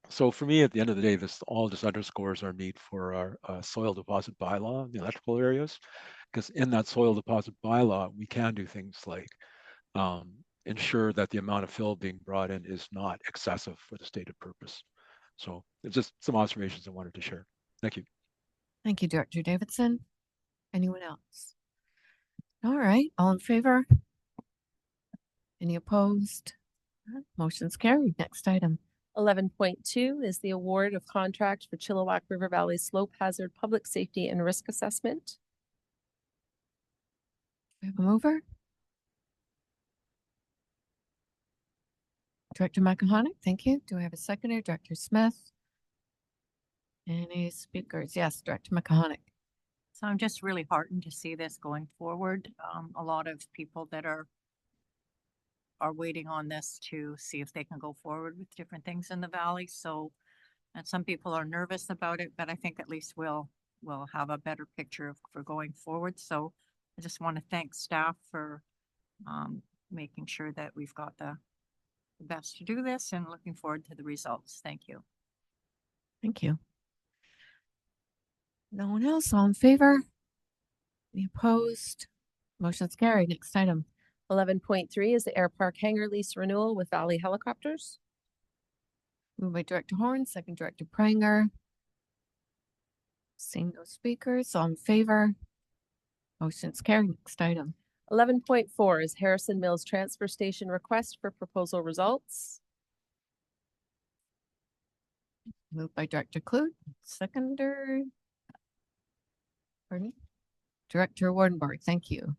So for me, at the end of the day, this all just underscores our need for our soil deposit bylaw in the electrical areas, because in that soil deposit bylaw, we can do things like ensure that the amount of fill being brought in is not excessive for the stated purpose. So it's just some observations I wanted to share. Thank you. Thank you, Director Davidson. Anyone else? All right, all in favor? Any opposed? Motion's carried. Next item. 11.2 is the award of contract for Chilliwack River Valley Slope Hazard Public Safety and Risk Assessment. We have a mover. Director McIntyre, thank you. Do we have a seconder? Director Smith? Any speakers? Yes, Director McIntyre. So I'm just really heartened to see this going forward. A lot of people that are waiting on this to see if they can go forward with different things in the valley. So, and some people are nervous about it, but I think at least we'll have a better picture for going forward. So I just want to thank staff for making sure that we've got the best to do this, and looking forward to the results. Thank you. Thank you. No one else? All in favor? Any opposed? Motion's carried. Next item. 11.3 is the Air Park hangar lease renewal with Valley Helicopters. Moved by Director Horn, second Director Pranger. Seeing no speakers, all in favor? Motion's carried. Next item. 11.4 is Harrison Mills Transfer Station request for proposal results. Moved by Director Clute, seconder. Pardon? Director Wardenberg, thank you.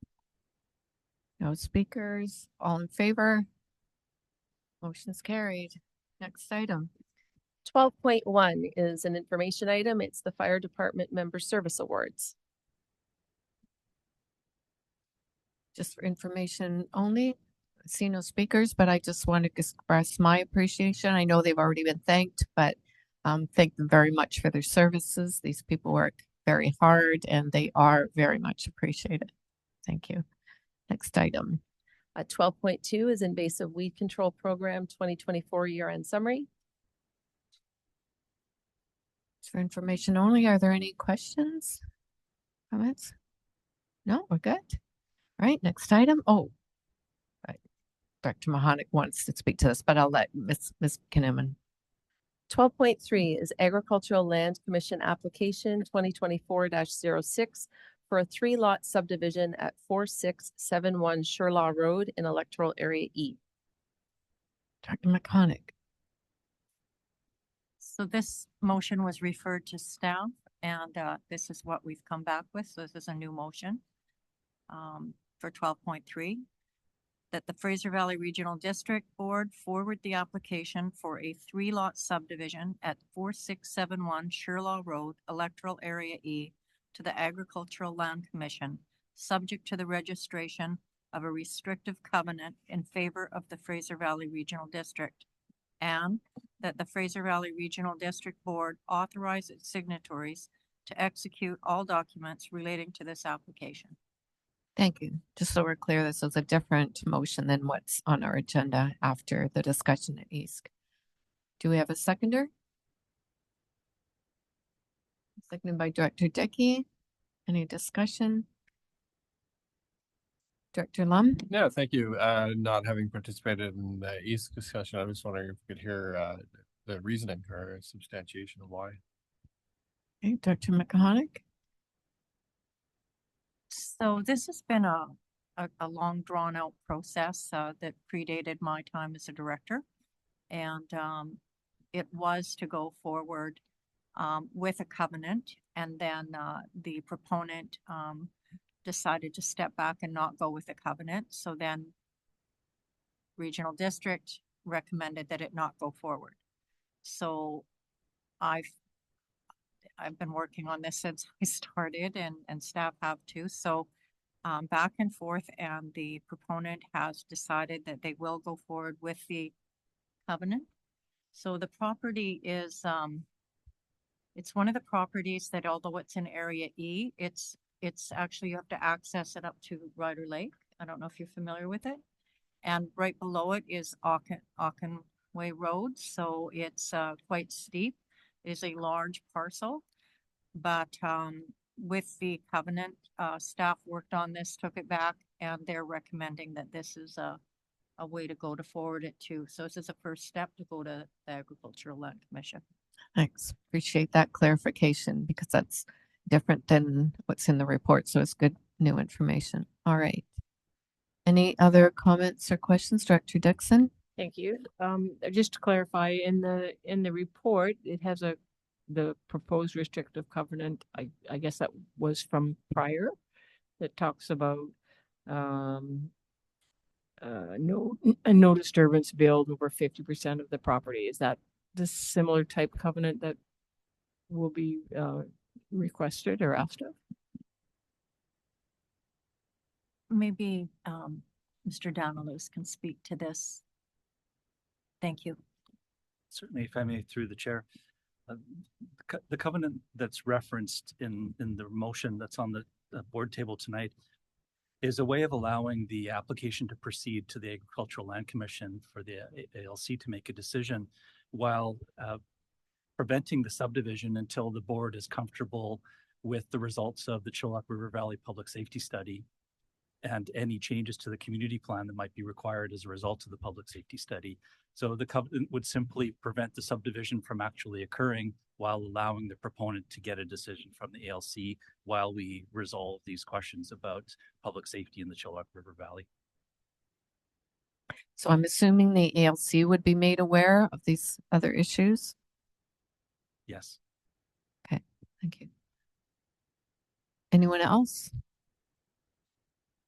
No speakers, all in favor? Motion's carried. Next item. 12.1 is an information item. It's the Fire Department Member Service Awards. Just for information only. I see no speakers, but I just want to express my appreciation. I know they've already been thanked, but thank them very much for their services. These people work very hard and they are very much appreciated. Thank you. Next item. 12.2 is Invasive Weed Control Program 2024 year-end summary. For information only, are there any questions, comments? No, we're good. All right, next item. Oh, right. Dr. Mahonic wants to speak to this, but I'll let Ms. Kinnaman. 12.3 is Agricultural Land Commission application 2024-06 for a 3-lot subdivision at 4671 Sherlaw Road in electoral area E. Dr. McConick. So this motion was referred to staff, and this is what we've come back with. So this is a new motion for 12.3. that the Fraser Valley Regional District Board forward the application for a 3-lot subdivision at 4671 Sherlaw Road, Electoral Area E, to the Agricultural Land Commission, subject to the registration of a restrictive covenant in favor of the Fraser Valley Regional District, and that the Fraser Valley Regional District Board authorize its signatories to execute all documents relating to this application. Thank you. Just so we're clear, this is a different motion than what's on our agenda after the discussion at East. Do we have a seconder? Seconded by Director Dickey. Any discussion? Director Lum? Yeah, thank you. Not having participated in the East discussion, I was wondering if we could hear the reasoning or substantiation of why. Okay, Director McCahonick? So this has been a long drawn out process that predated my time as a director. And it was to go forward with a covenant, and then the proponent decided to step back and not go with the covenant. So then Regional District recommended that it not go forward. So I've been working on this since I started, and staff have too. So back and forth, and the proponent has decided that they will go forward with the covenant. So the property is, it's one of the properties that, although it's in Area E, it's actually, you have to access it up to Ryder Lake. I don't know if you're familiar with it. And right below it is Auchenway Road. So it's quite steep. It is a large parcel, but with the covenant, staff worked on this, took it back, and they're recommending that this is a way to go to forward it to. So this is a first step to go to the Agricultural Land Commission. Thanks. Appreciate that clarification because that's different than what's in the report. So it's good new information. All right. Any other comments or questions, Director Dixon? Thank you. Just to clarify, in the report, it has the proposed restrictive covenant. I guess that was from prior, that talks about no disturbance build over 50% of the property. Is that the similar type covenant that will be requested or asked of? Maybe Mr. Daniels can speak to this. Thank you. Certainly, if I may, through the chair. The covenant that's referenced in the motion that's on the board table tonight is a way of allowing the application to proceed to the Agricultural Land Commission for the ALC to make a decision while preventing the subdivision until the board is comfortable with the results of the Chilliwack River Valley Public Safety Study and any changes to the community plan that might be required as a result of the public safety study. So the covenant would simply prevent the subdivision from actually occurring while allowing the proponent to get a decision from the ALC while we resolve these questions about public safety in the Chilliwack River Valley. So I'm assuming the ALC would be made aware of these other issues? Yes. Okay, thank you. Anyone else?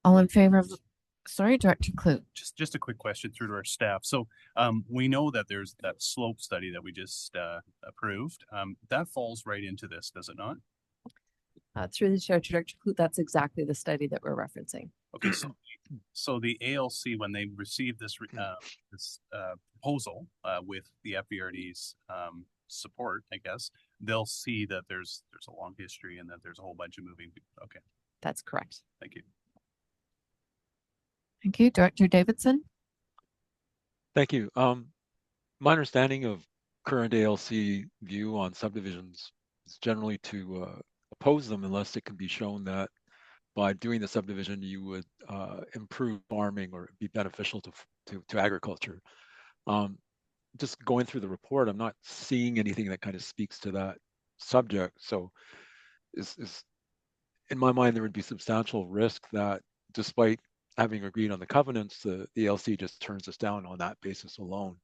All in favor of, sorry, Director Clute. Just a quick question through to our staff. So we know that there's that slope study that we just approved. That falls right into this, does it not? Through the chair to Director Clute, that's exactly the study that we're referencing. Okay, so the ALC, when they received this proposal with the FVRD's support, I guess, they'll see that there's a long history and that there's a whole bunch of moving. Okay. That's correct. Thank you. Thank you. Director Davidson? Thank you. My understanding of current ALC view on subdivisions is generally to oppose them unless it can be shown that by doing the subdivision you would improve farming or be beneficial to agriculture. Just going through the report, I'm not seeing anything that kind of speaks to that subject. So in my mind, there would be substantial risk that despite having agreed on the covenants, the ALC just turns us down on that basis alone.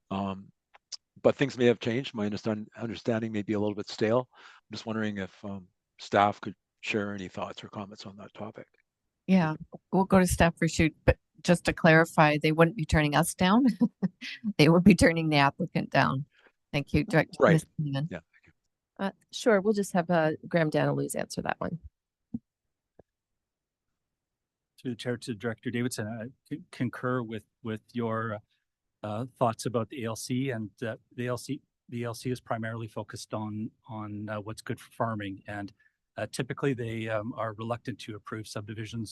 But things may have changed. My understanding may be a little bit stale. I'm just wondering if staff could share any thoughts or comments on that topic. Yeah, we'll go to staff for shoot, but just to clarify, they wouldn't be turning us down. They would be turning the applicant down. Thank you, Director. Right. Ms. Newman. Yeah. Sure, we'll just have Graham Daniluz answer that one. Through the chair to Director Davidson, I concur with your thoughts about the ALC, and the ALC is primarily focused on what's good for farming, and typically they are reluctant to approve subdivision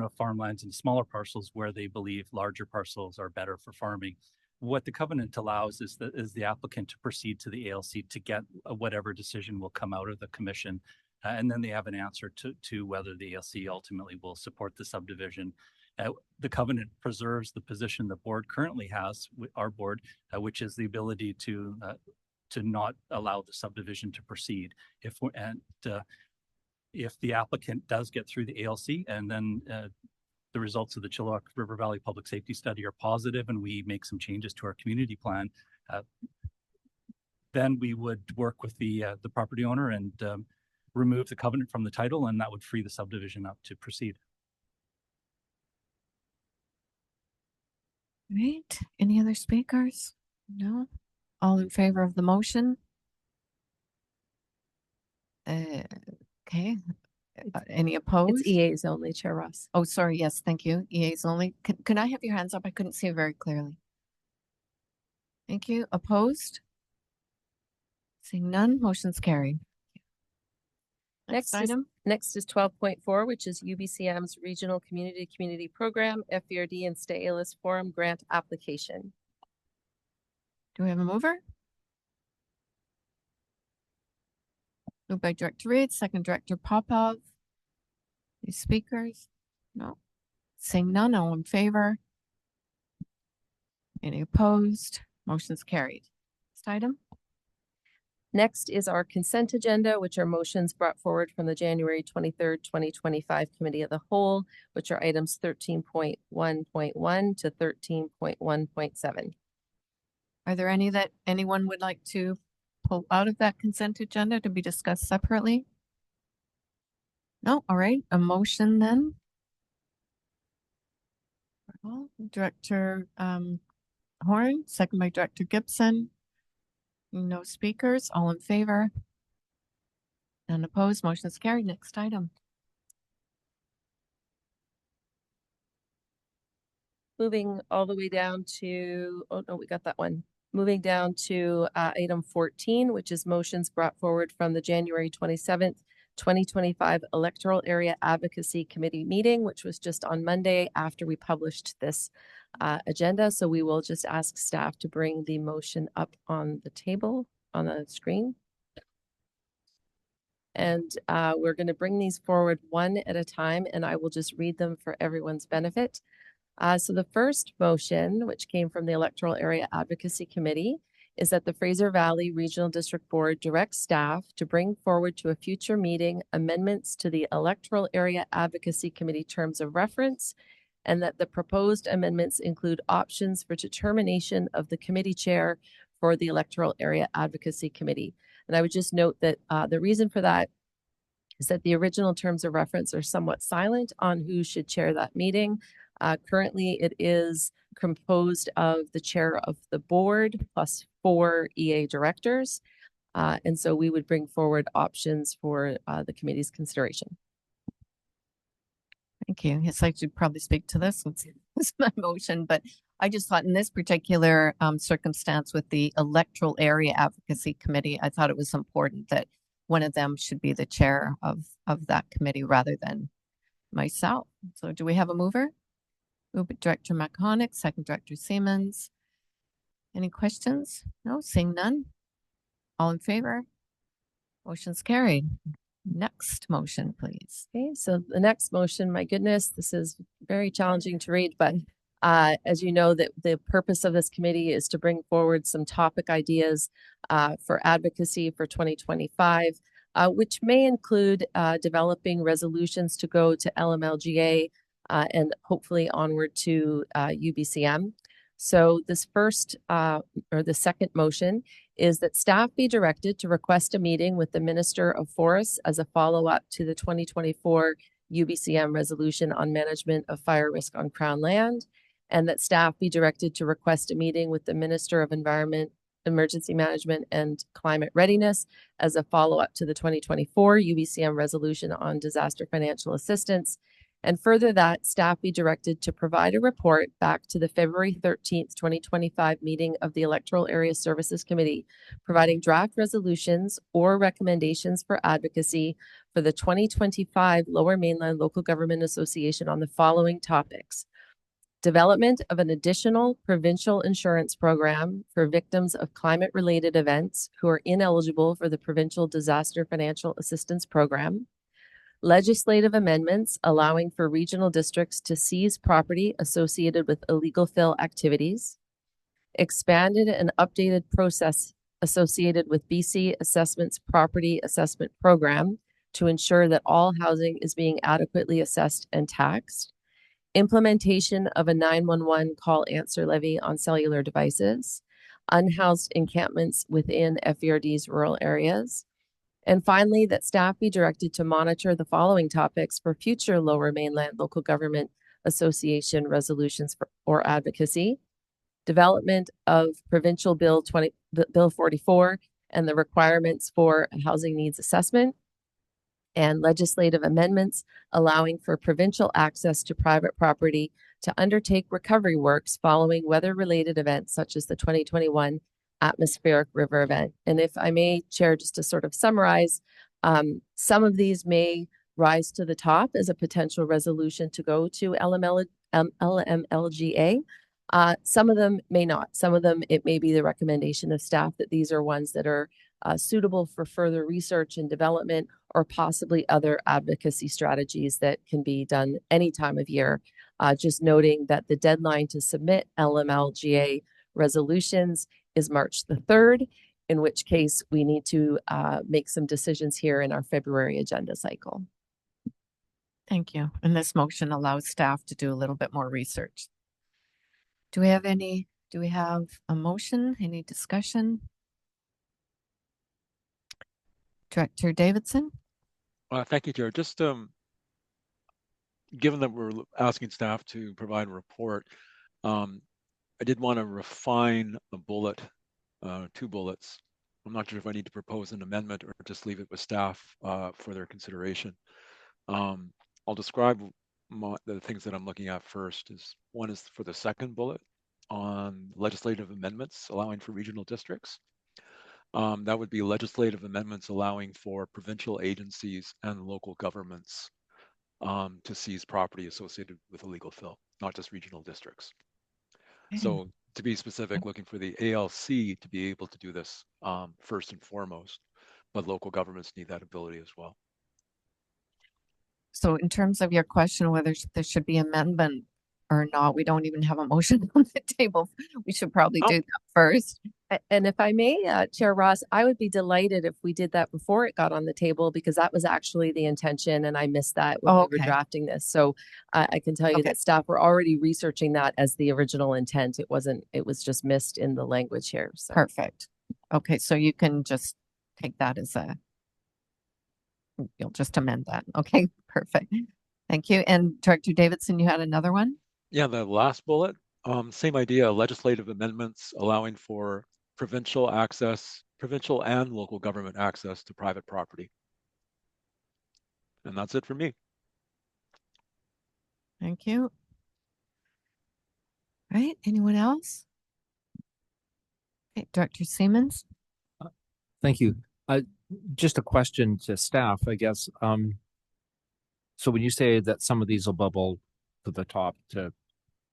of farmlands in smaller parcels where they believe larger parcels are better for farming. What the covenant allows is the applicant to proceed to the ALC to get whatever decision will come out of the commission. And then they have an answer to whether the ALC ultimately will support the subdivision. The covenant preserves the position the board currently has, our board, which is the ability to not allow the subdivision to proceed. If the applicant does get through the ALC and then the results of the Chilliwack River Valley Public Safety Study are positive and we make some changes to our community plan, then we would work with the property owner and remove the covenant from the title, and that would free the subdivision up to proceed. Right. Any other speakers? No. All in favor of the motion? Okay. Any opposed? It's EAs only, Chair Ross. Oh, sorry. Yes, thank you. EAs only. Can I have your hands up? I couldn't see it very clearly. Thank you. Opposed? Seeing none, motion's carried. Next item. Next is 12.4, which is UBCM's Regional Community Program, FERD and Stay ALS Forum Grant Application. Do we have a mover? Moved by Director Reid, second Director Popov. Any speakers? No. Seeing none, all in favor? Any opposed? Motion's carried. Next item. Next is our consent agenda, which are motions brought forward from the January 23rd, 2025 Committee of the Whole, which are items 13.1.1 to 13.1.7. Are there any that anyone would like to pull out of that consent agenda to be discussed separately? No, all right, a motion then. Well, Director Horn, second by Director Gibson. No speakers, all in favor? None opposed, motion is carried. Next item. Moving all the way down to, oh no, we got that one. Moving down to item 14, which is motions brought forward from the January 27th, 2025 Electoral Area Advocacy Committee meeting, which was just on Monday after we published this agenda. So we will just ask staff to bring the motion up on the table, on the screen. And we're going to bring these forward one at a time, and I will just read them for everyone's benefit. So the first motion, which came from the Electoral Area Advocacy Committee, is that the Fraser Valley Regional District Board directs staff to bring forward to a future meeting amendments to the Electoral Area Advocacy Committee terms of reference, and that the proposed amendments include options for determination of the committee chair for the Electoral Area Advocacy Committee. And I would just note that the reason for that is that the original terms of reference are somewhat silent on who should chair that meeting. Currently, it is composed of the chair of the board plus 4 EA directors. And so we would bring forward options for the committee's consideration. Thank you. Yes, I should probably speak to this. It's my motion, but I just thought in this particular circumstance with the Electoral Area Advocacy Committee, I thought it was important that one of them should be the chair of that committee rather than myself. So do we have a mover? Moved by Director McConaughey, second Director Siemens. Any questions? No, seeing none. All in favor? Motion's carried. Next motion, please. Okay, so the next motion, my goodness, this is very challenging to read, but as you know, that the purpose of this committee is to bring forward some topic ideas for advocacy for 2025, which may include developing resolutions to go to LMLGA and hopefully onward to UBCM. So this first or the second motion is that staff be directed to request a meeting with the Minister of Forests as a follow-up to the 2024 UBCM resolution on management of fire risk on Crown land, and that staff be directed to request a meeting with the Minister of Environment, Emergency Management and Climate Readiness as a follow-up to the 2024 UBCM resolution on disaster financial assistance. And further, that staff be directed to provide a report back to the February 13th, 2025 meeting of the Electoral Area Services Committee, providing draft resolutions or recommendations for advocacy for the 2025 Lower Mainland Local Government Association on the following topics: development of an additional provincial insurance program for victims of climate-related events who are ineligible for the Provincial Disaster Financial Assistance Program, legislative amendments allowing for regional districts to seize property associated with illegal fill activities, expanded and updated process associated with BC Assessment's Property Assessment Program to ensure that all housing is being adequately assessed and taxed, implementation of a 911 call answer levy on cellular devices, unhoused encampments within FERD's rural areas, and finally, that staff be directed to monitor the following topics for future Lower Mainland Local Government Association resolutions or advocacy: development of Provincial Bill 44 and the requirements for a housing needs assessment, and legislative amendments allowing for provincial access to private property to undertake recovery works following weather-related events such as the 2021 atmospheric river event. And if I may, Chair, just to sort of summarize, some of these may rise to the top as a potential resolution to go to LMLGA. Some of them may not. Some of them, it may be the recommendation of staff that these are ones that are suitable for further research and development, or possibly other advocacy strategies that can be done any time of year. Just noting that the deadline to submit LMLGA resolutions is March the 3rd, in which case we need to make some decisions here in our February agenda cycle. Thank you. And this motion allows staff to do a little bit more research. Do we have a motion, any discussion? Director Davidson? Thank you, Chair. Just given that we're asking staff to provide a report, I did want to refine the bullet, 2 bullets. I'm not sure if I need to propose an amendment or just leave it with staff for their consideration. I'll describe the things that I'm looking at first. One is for the second bullet on legislative amendments allowing for regional districts. That would be legislative amendments allowing for provincial agencies and local governments to seize property associated with illegal fill, not just regional districts. So to be specific, looking for the ALC to be able to do this first and foremost, but local governments need that ability as well. So in terms of your question, whether there should be amendment or not, we don't even have a motion on the table. We should probably do that first. And if I may, Chair Ross, I would be delighted if we did that before it got on the table, because that was actually the intention, and I missed that when we were drafting this. So I can tell you that staff were already researching that as the original intent. It was just missed in the language here. So. Perfect. Okay, so you can just take that as you'll just amend that. Okay, perfect. Thank you. And Director Davidson, you had another one? Yeah, the last bullet, same idea, legislative amendments allowing for provincial and local government access to private property. And that's it for me. Thank you. All right, anyone else? Okay, Director Siemens. Thank you. Just a question to staff, I guess. So when you say that some of these will bubble to the top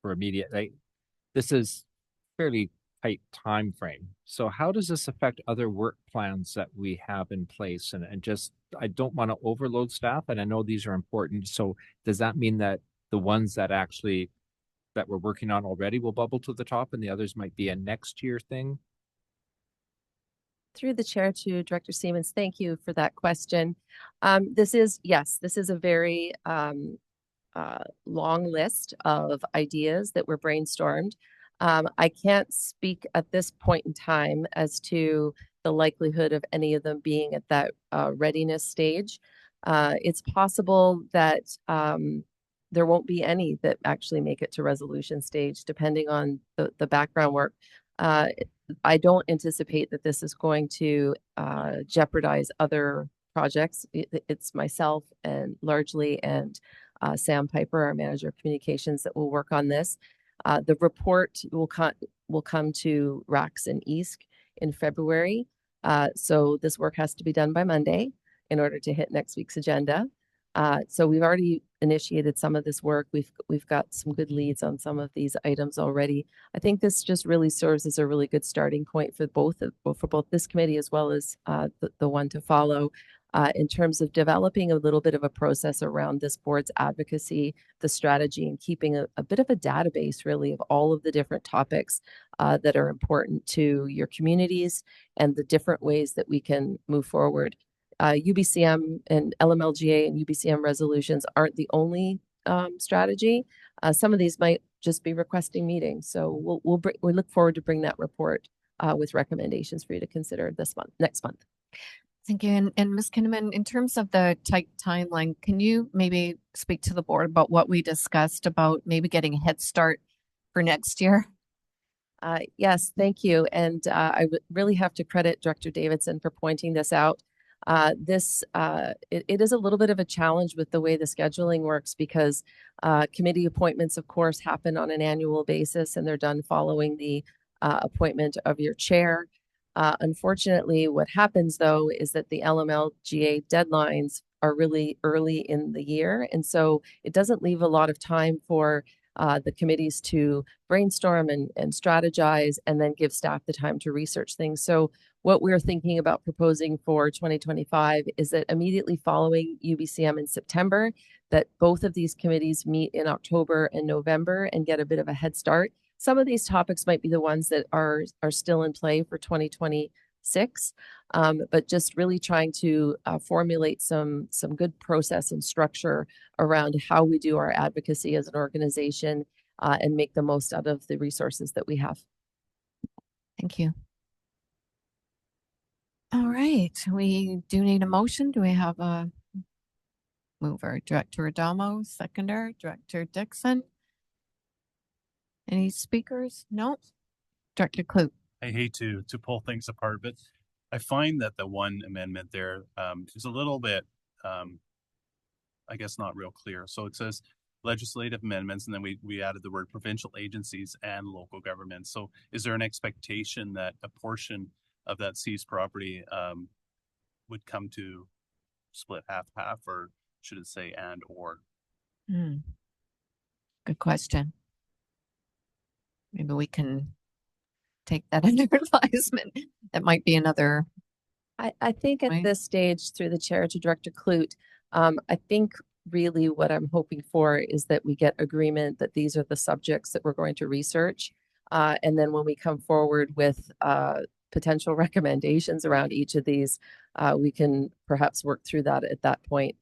for immediate, this is fairly tight time frame. So how does this affect other work plans that we have in place? And just, I don't want to overload staff, and I know these are important. So does that mean that the ones that we're working on already will bubble to the top, and the others might be a next year thing? Through the chair to Director Siemens, thank you for that question. This is a very long list of ideas that were brainstormed. I can't speak at this point in time as to the likelihood of any of them being at that readiness stage. It's possible that there won't be any that actually make it to resolution stage, depending on the background work. I don't anticipate that this is going to jeopardize other projects. It's myself and largely and Sam Piper, our manager of communications, that will work on this. The report will come to RACS and EASC in February. So this work has to be done by Monday in order to hit next week's agenda. So we've already initiated some of this work. We've got some good leads on some of these items already. I think this just really serves as a really good starting point for both this committee as well as the one to follow. In terms of developing a little bit of a process around this board's advocacy, the strategy, and keeping a bit of a database really of all of the different topics that are important to your communities and the different ways that we can move forward. UBCM and LMLGA and UBCM resolutions aren't the only strategy. Some of these might just be requesting meetings. So we look forward to bring that report with recommendations for you to consider next month. Thank you. And Ms. Kinnaman, in terms of the tight timeline, can you maybe speak to the board about what we discussed about maybe getting a head start for next year? Yes, thank you. And I really have to credit Director Davidson for pointing this out. It is a little bit of a challenge with the way the scheduling works because committee appointments, of course, happen on an annual basis and they're done following the appointment of your chair. Unfortunately, what happens though is that the LMLGA deadlines are really early in the year. And so it doesn't leave a lot of time for the committees to brainstorm and strategize and then give staff the time to research things. So what we're thinking about proposing for 2025 is that immediately following UBCM in September, that both of these committees meet in October and November and get a bit of a head start. Some of these topics might be the ones that are still in play for 2026, but just really trying to formulate some good process and structure around how we do our advocacy as an organization and make the most out of the resources that we have. Thank you. All right, we do need a motion. Do we have a mover? Director Adamo, seconder, Director Dixon. Any speakers? No. Director Clute. I hate to pull things apart, but I find that the one amendment there is a little bit, I guess, not real clear. So it says legislative amendments, and then we added the word provincial agencies and local governments. So is there an expectation that a portion of that seized property would come to split half, or should it say and or? Good question. Maybe we can take that under advisement. That might be another. I think at this stage, through the chair to Director Clute, I think really what I'm hoping for is that we get agreement that these are the subjects that we're going to research. And then when we come forward with potential recommendations around each of these, we can perhaps work through that at that point.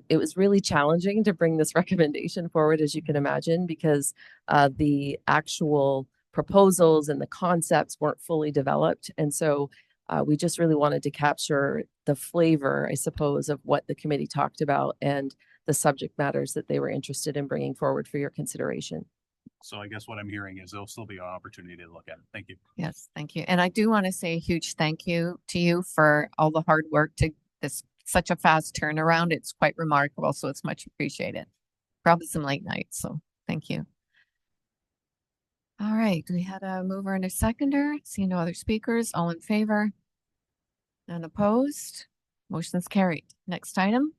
It was really challenging to bring this recommendation forward, as you can imagine, because the actual proposals and the concepts weren't fully developed. And so we just really wanted to capture the flavor, I suppose, of what the committee talked about and the subject matters that they were interested in bringing forward for your consideration. So I guess what I'm hearing is there'll still be an opportunity to look at it. Thank you. Yes, thank you. And I do want to say a huge thank you to you for all the hard work to this such a fast turnaround. It's quite remarkable. So it's much appreciated. Probably some late nights. So thank you. All right. We had a mover and a seconder. See no other speakers. All in favor? None opposed? Motion's carried. Next item.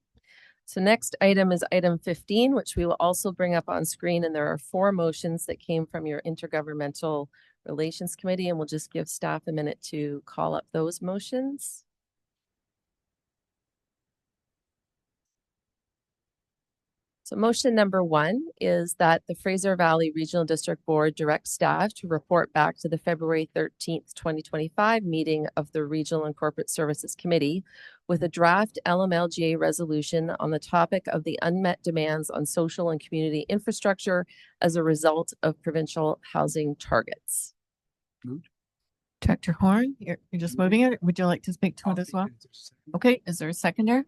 So next item is item 15, which we will also bring up on screen. And there are 4 motions that came from your Intergovernmental Relations Committee. And we'll just give staff a minute to call up those motions. So motion number 1 is that the Fraser Valley Regional District Board directs staff to report back to the February 13th, 2025 meeting of the Regional and Corporate Services Committee with a draft LMLGA resolution on the topic of the unmet demands on social and community infrastructure as a result of provincial housing targets. Moved. Director Horn, you're just moving it. Would you like to speak to it as well? Okay, is there a seconder?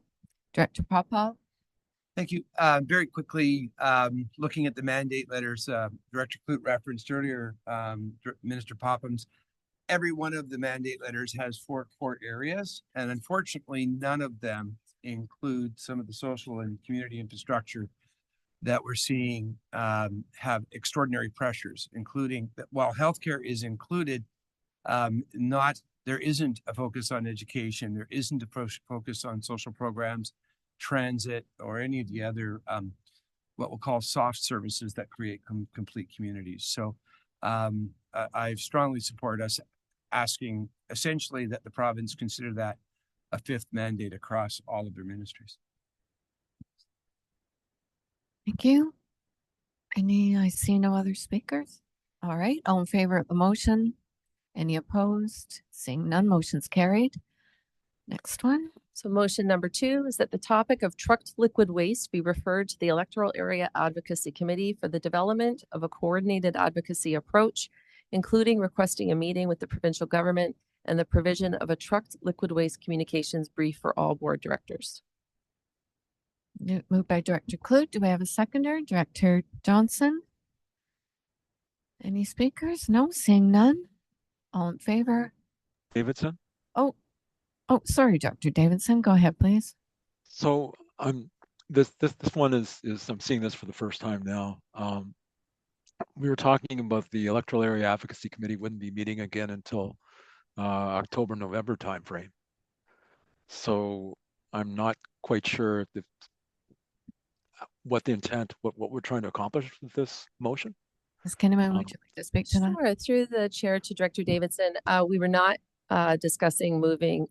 Director Popov. Thank you. Very quickly, looking at the mandate letters, Director Clute referenced earlier, Minister Pophams, every one of the mandate letters has 4 core areas, and unfortunately, none of them include some of the social and community infrastructure that we're seeing have extraordinary pressures, including that while healthcare is included, there isn't a focus on education, there isn't a focus on social programs, transit, or any of the other what we'll call soft services that create complete communities. So I strongly support us asking essentially that the province consider that a 5th mandate across all of their ministries. Thank you. I see no other speakers. All right, all in favor of the motion? Any opposed? Seeing none, motion's carried. Next one. So motion number 2 is that the topic of trucked liquid waste be referred to the Electoral Area Advocacy Committee for the development of a coordinated advocacy approach, including requesting a meeting with the provincial government and the provision of a trucked liquid waste communications brief for all board directors. Moved by Director Clute. Do we have a seconder? Director Johnson? Any speakers? No, seeing none. All in favor? Davidson? Oh, sorry, Dr. Davidson. Go ahead, please. So this one is I'm seeing this for the first time now. We were talking about the Electoral Area Advocacy Committee wouldn't be meeting again until October, November timeframe. So I'm not quite sure what the intent, what we're trying to accomplish with this motion. Ms. Kinnaman, would you like to speak to that? Sure. Through the chair to Director Davidson, we were not discussing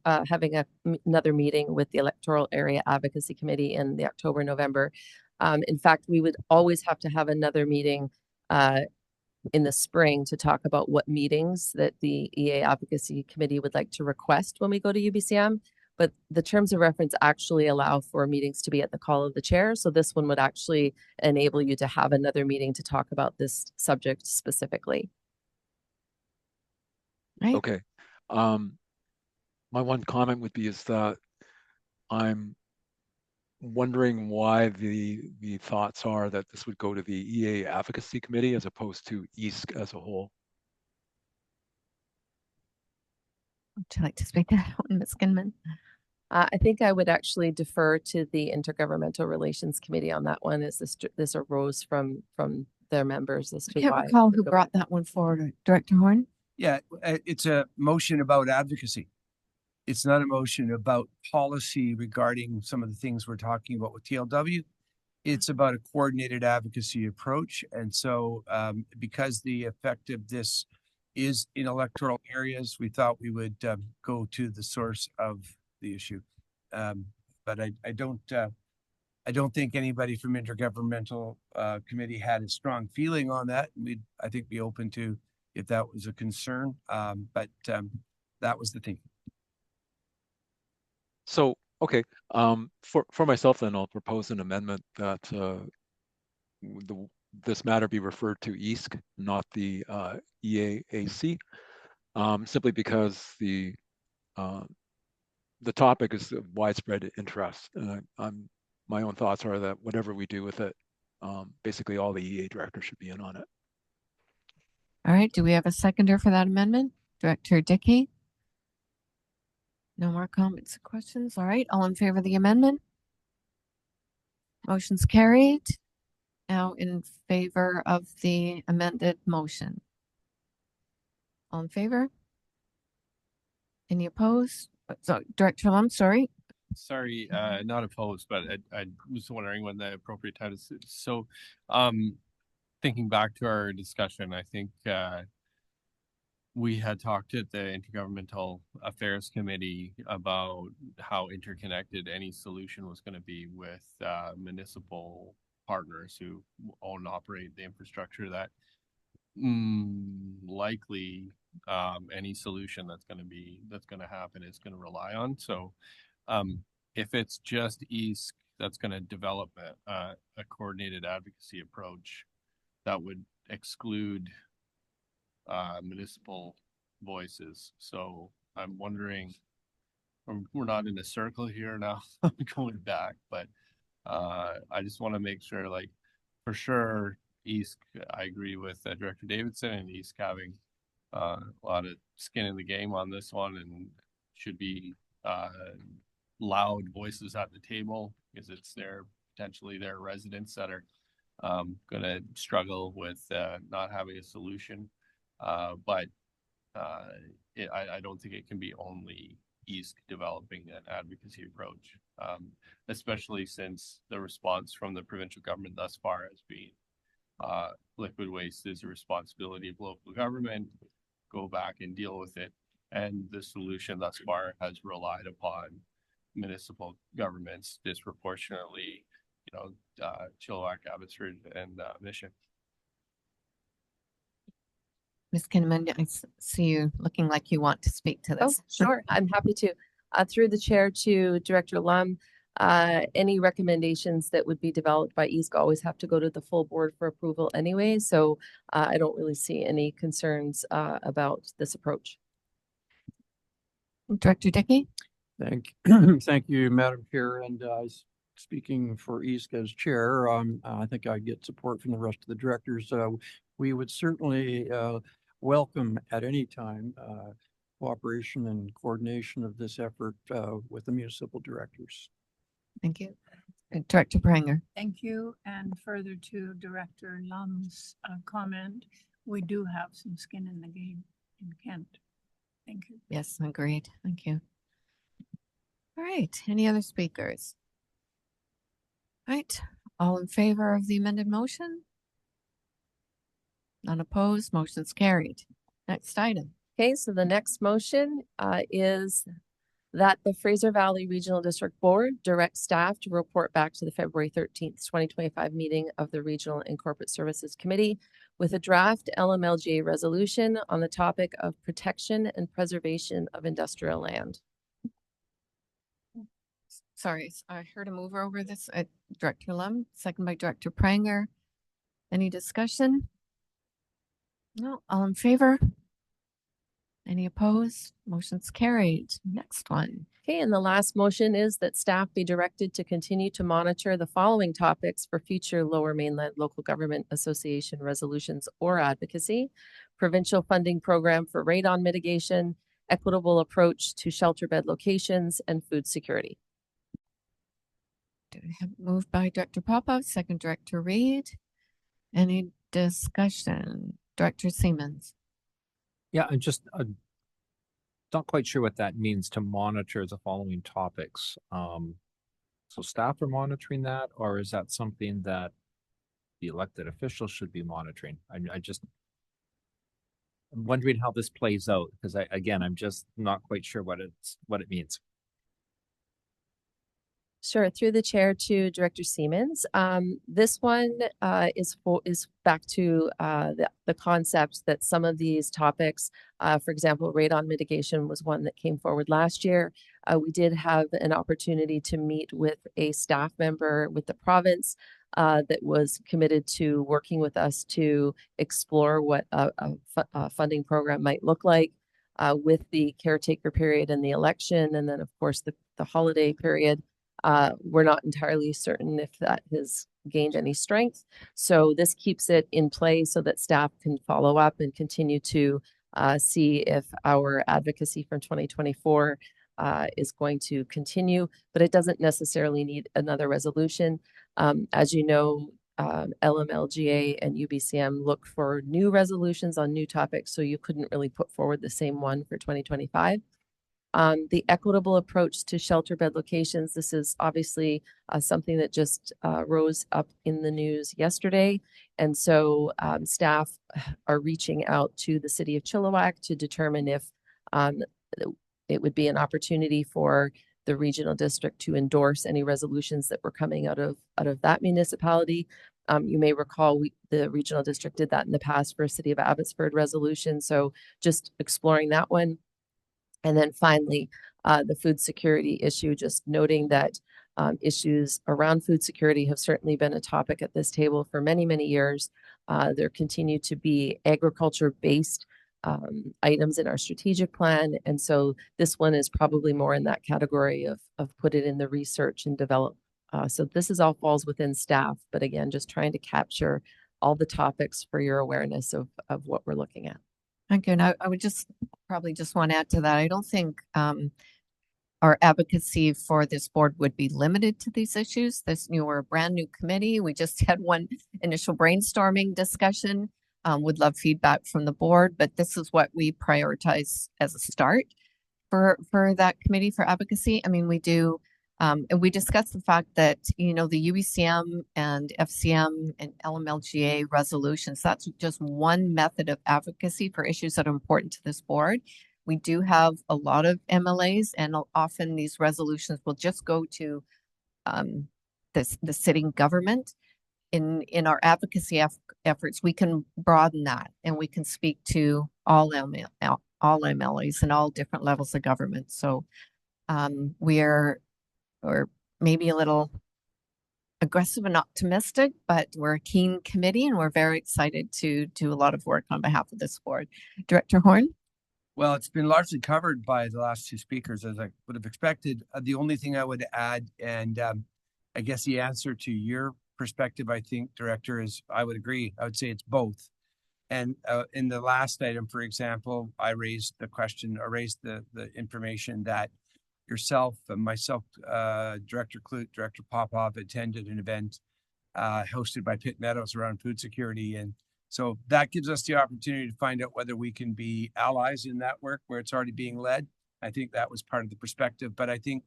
having another meeting with the Electoral Area Advocacy Committee in the October, November. In fact, we would always have to have another meeting in the spring to talk about what meetings that the EA Advocacy Committee would like to request when we go to UBCM. But the terms of reference actually allow for meetings to be at the call of the chair. So this one would actually enable you to have another meeting to talk about this subject specifically. Right. Okay. My one comment would be is that I'm wondering why the thoughts are that this would go to the EA Advocacy Committee as opposed to EASC as a whole. Would you like to speak to that one, Ms. Kinnaman? I think I would actually defer to the Intergovernmental Relations Committee on that one, as this arose from their members as to I can't why. recall who brought that one forward. Director Horn? Yeah, it's a motion about advocacy. It's not a motion about policy regarding some of the things we're talking about with TLW. It's about a coordinated advocacy approach. And so because the effect of this is in electoral areas, we thought we would go to the source of the issue. But I don't think anybody from Intergovernmental Committee had a strong feeling on that. We'd, I think, be open to if that was a concern. But that was the thing. So, okay, for myself then, I'll propose an amendment that this matter be referred to EASC, not the EAAC, simply because the topic is of widespread interest, and my own thoughts are that whatever we do with it, basically all the EA directors should be in on it. All right, do we have a seconder for that amendment? Director Dickey? No more comments or questions? All right, all in favor of the amendment? Motion's carried. Now in favor of the amended motion. All in favor? Any opposed? So, Director Lum, sorry. Sorry, not opposed, but I was wondering when the appropriate time is. So, thinking back to our discussion, I think we had talked at the Intergovernmental Affairs Committee about how interconnected any solution was going to be with municipal partners who own and operate the infrastructure. That likely any solution that's going to happen is going to rely on. So if it's just EASC that's going to develop a coordinated advocacy approach, that would exclude municipal voices. So I'm wondering, we're not in a circle here now, going back, but I just want to make sure, like, for sure, East, I agree with Director Davidson and East having a lot of skin in the game on this one, and should be loud voices at the table, because it's potentially their residents that are going to struggle with not having a solution. But I don't think it can be only East developing an advocacy approach, especially since the response from the provincial government thus far has been liquid waste is a responsibility of local government, go back and deal with it. And the solution thus far has relied upon municipal governments disproportionately, Chilliwack, Abbotsford, and Mission. Ms. Kinnaman, I see you looking like you want to speak to this. Oh, sure. I'm happy to. Through the chair to Director Lum, any recommendations that would be developed by EASC always have to go to the full board for approval anyway. So I don't really see any concerns about this approach. Director Dickey? Thank you, Madam Chair. And speaking for EASC as chair, I think I get support from the rest of the directors. We would certainly welcome at any time cooperation and coordination of this effort with the municipal directors. Thank you. Director Pranger. Thank you. And further to Director Lum's comment, we do have some skin in the game in Kent. Thank you. Yes, agreed. Thank you. All right. Any other speakers? All right. All in favor of the amended motion? None opposed. Motion's carried. Next item. Okay, so the next motion is that the Fraser Valley Regional District Board direct staff to report back to the February 13th, 2025 meeting of the Regional and Corporate Services Committee with a draft LMLGA resolution on the topic of protection and preservation of industrial land. Sorry, I heard a mover over this. Director Lum, second by Director Pranger. Any discussion? No, all in favor? Any opposed? Motion's carried. Next one. Okay, and the last motion is that staff be directed to continue to monitor the following topics for future Lower Mainland Local Government Association resolutions or advocacy: provincial funding program for radon mitigation, equitable approach to shelter bed locations, and food security. Do we have moved by Director Popov, second Director Reed? Any discussion? Director Siemens. Yeah, I'm just not quite sure what that means, to monitor the following topics. So staff are monitoring that, or is that something that the elected officials should be monitoring? I'm wondering how this plays out, because I'm just not quite sure what it means. Sure. Through the chair to Director Siemens. This one is back to the concept that some of these topics, for example, radon mitigation was one that came forward last year. We did have an opportunity to meet with a staff member with the province that was committed to working with us to explore what a funding program might look like with the caretaker period and the election, and then of course the holiday period. We're not entirely certain if that has gained any strength. So this keeps it in play so that staff can follow up and continue to see if our advocacy from 2024 is going to continue, but it doesn't necessarily need another resolution. As you know, LMLGA and UBCM look for new resolutions on new topics, so you couldn't really put forward the same one for 2025. The equitable approach to shelter bed locations. This is obviously something that just rose up in the news yesterday. And so staff are reaching out to the city of Chilliwack to determine if it would be an opportunity for the regional district to endorse any resolutions that were coming out of that municipality. You may recall the regional district did that in the past for a city of Abbotsford resolution. So just exploring that one. And then finally, the food security issue, just noting that issues around food security have certainly been a topic at this table for many, many years. There continue to be agriculture-based items in our strategic plan. And so this one is probably more in that category of put it in the research and develop. So this is all falls within staff, but again, just trying to capture all the topics for your awareness of what we're looking at. Thank you. And I would probably just want to add to that. I don't think our advocacy for this board would be limited to these issues. We're a brand new committee. We just had one initial brainstorming discussion. Would love feedback from the board, but this is what we prioritize as a start for that committee for advocacy. I mean, we do, and we discussed the fact that, the UBCM and FCM and LMLGA resolutions, that's just one method of advocacy for issues that are important to this board. We do have a lot of MLAs, and often these resolutions will just go to the sitting government. In our advocacy efforts, we can broaden that, and we can speak to all MLAs and all different levels of government. So we're maybe a little aggressive and optimistic, but we're a keen committee, and we're very excited to do a lot of work on behalf of this board. Director Horn? Well, it's been largely covered by the last two speakers, as I would have expected. The only thing I would add, and I guess the answer to your perspective, I think, Director, is I would agree. I would say it's both. And in the last item, for example, I raised the question, or raised the information that yourself and myself, Director Clute, Director Popov attended an event hosted by Pitt Meadows around food security. And so that gives us the opportunity to find out whether we can be allies in that work where it's already being led. I think that was part of the perspective, but I think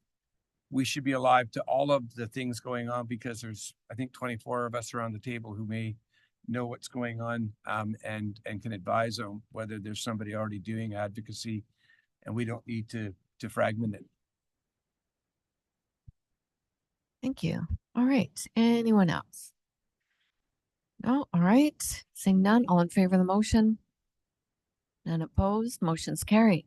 we should be alive to all of the things going on, because there's, I think, 24 of us around the table who may know what's going on and can advise on whether there's somebody already doing advocacy, and we don't need to fragment it. Thank you. All right. Anyone else? No? All right. Seeing none, all in favor of the motion? None opposed? Motion's carried.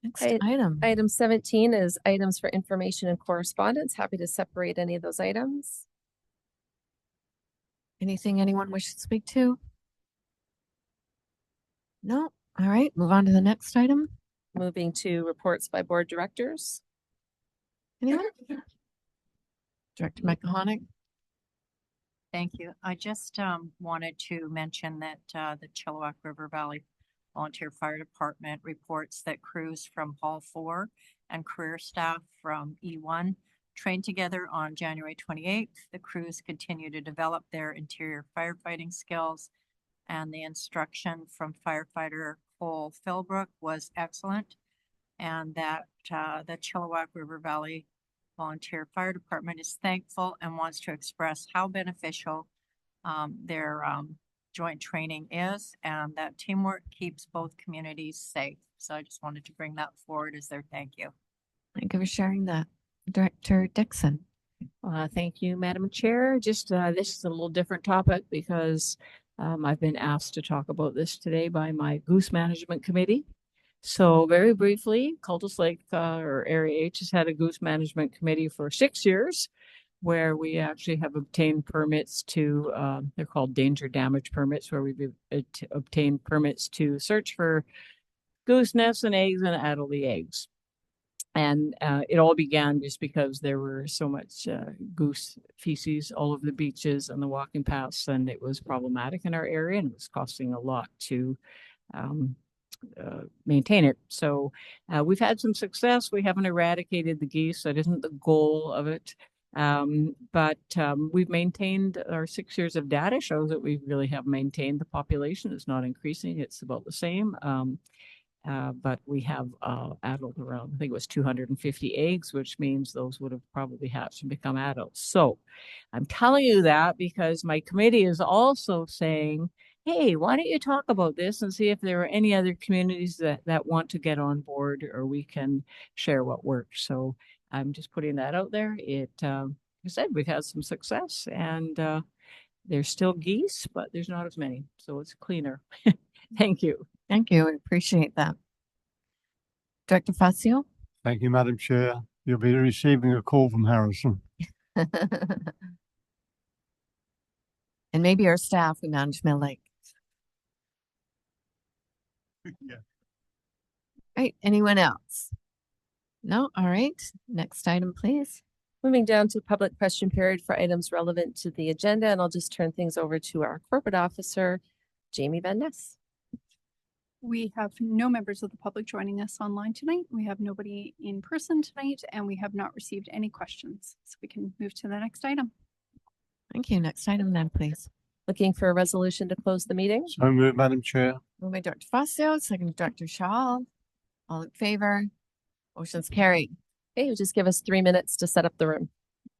Next item. Item 17 is items for information and correspondence. Happy to separate any of those items. Anything anyone wishes to speak to? No? All right. Move on to the next item. Moving to reports by board directors. Anyone? Director McMahon. Thank you. I just wanted to mention that the Chilliwack River Valley Volunteer Fire Department reports that crews from Hall 4 and career staff from E1 trained together on January 28th. The crews continue to develop their interior firefighting skills, and the instruction from firefighter Cole Philbrook was excellent, and that the Chilliwack River Valley Volunteer Fire Department is thankful and wants to express how beneficial their joint training is, and that teamwork keeps both communities safe. So I just wanted to bring that forward as their thank you. Thank you for sharing that. Director Dixon. Thank you, Madam Chair. Just this is a little different topic because I've been asked to talk about this today by my Goose Management Committee. So very briefly, Cultus Lake or Area H has had a Goose Management Committee for 6 years, where we actually have obtained permits to, they're called danger damage permits, where we've obtained permits to search for goose nests and eggs and addle the eggs. And it all began just because there were so much goose feces all over the beaches and the walking paths, and it was problematic in our area, and it was costing a lot to maintain it. So we've had some success. We haven't eradicated the geese. That isn't the goal of it. But we've maintained our 6 years of data shows that we really have maintained the population. It's not increasing. It's about the same. But we have addled around, I think it was 250 eggs, which means those would have probably hatched and become adults. So I'm telling you that because my committee is also saying, hey, why don't you talk about this and see if there are any other communities that want to get on board, or we can share what works. So I'm just putting that out there. Like I said, we've had some success, and there's still geese, but there's not as many. So it's cleaner. Thank you. Thank you. I appreciate that. Director Facio. Thank you, Madam Chair. You'll be receiving a call from Harrison. And maybe our staff who manage Mill Lake. Yeah. All right, anyone else? No, all right, next item, please. Moving down to public question period for items relevant to the agenda, and I'll just turn things over to our corporate officer, Jamie Van Ness. We have no members of the public joining us online tonight. We have nobody in person tonight, and we have not received any questions. So we can move to the next item. Thank you. Next item then, please. Looking for a resolution to close the meeting. So moved, Madam Chair. Moved by Dr. Fossil, second Dr. Shaw. All in favor? Motion's carried. Okay, you just give us 3 minutes to set up the room.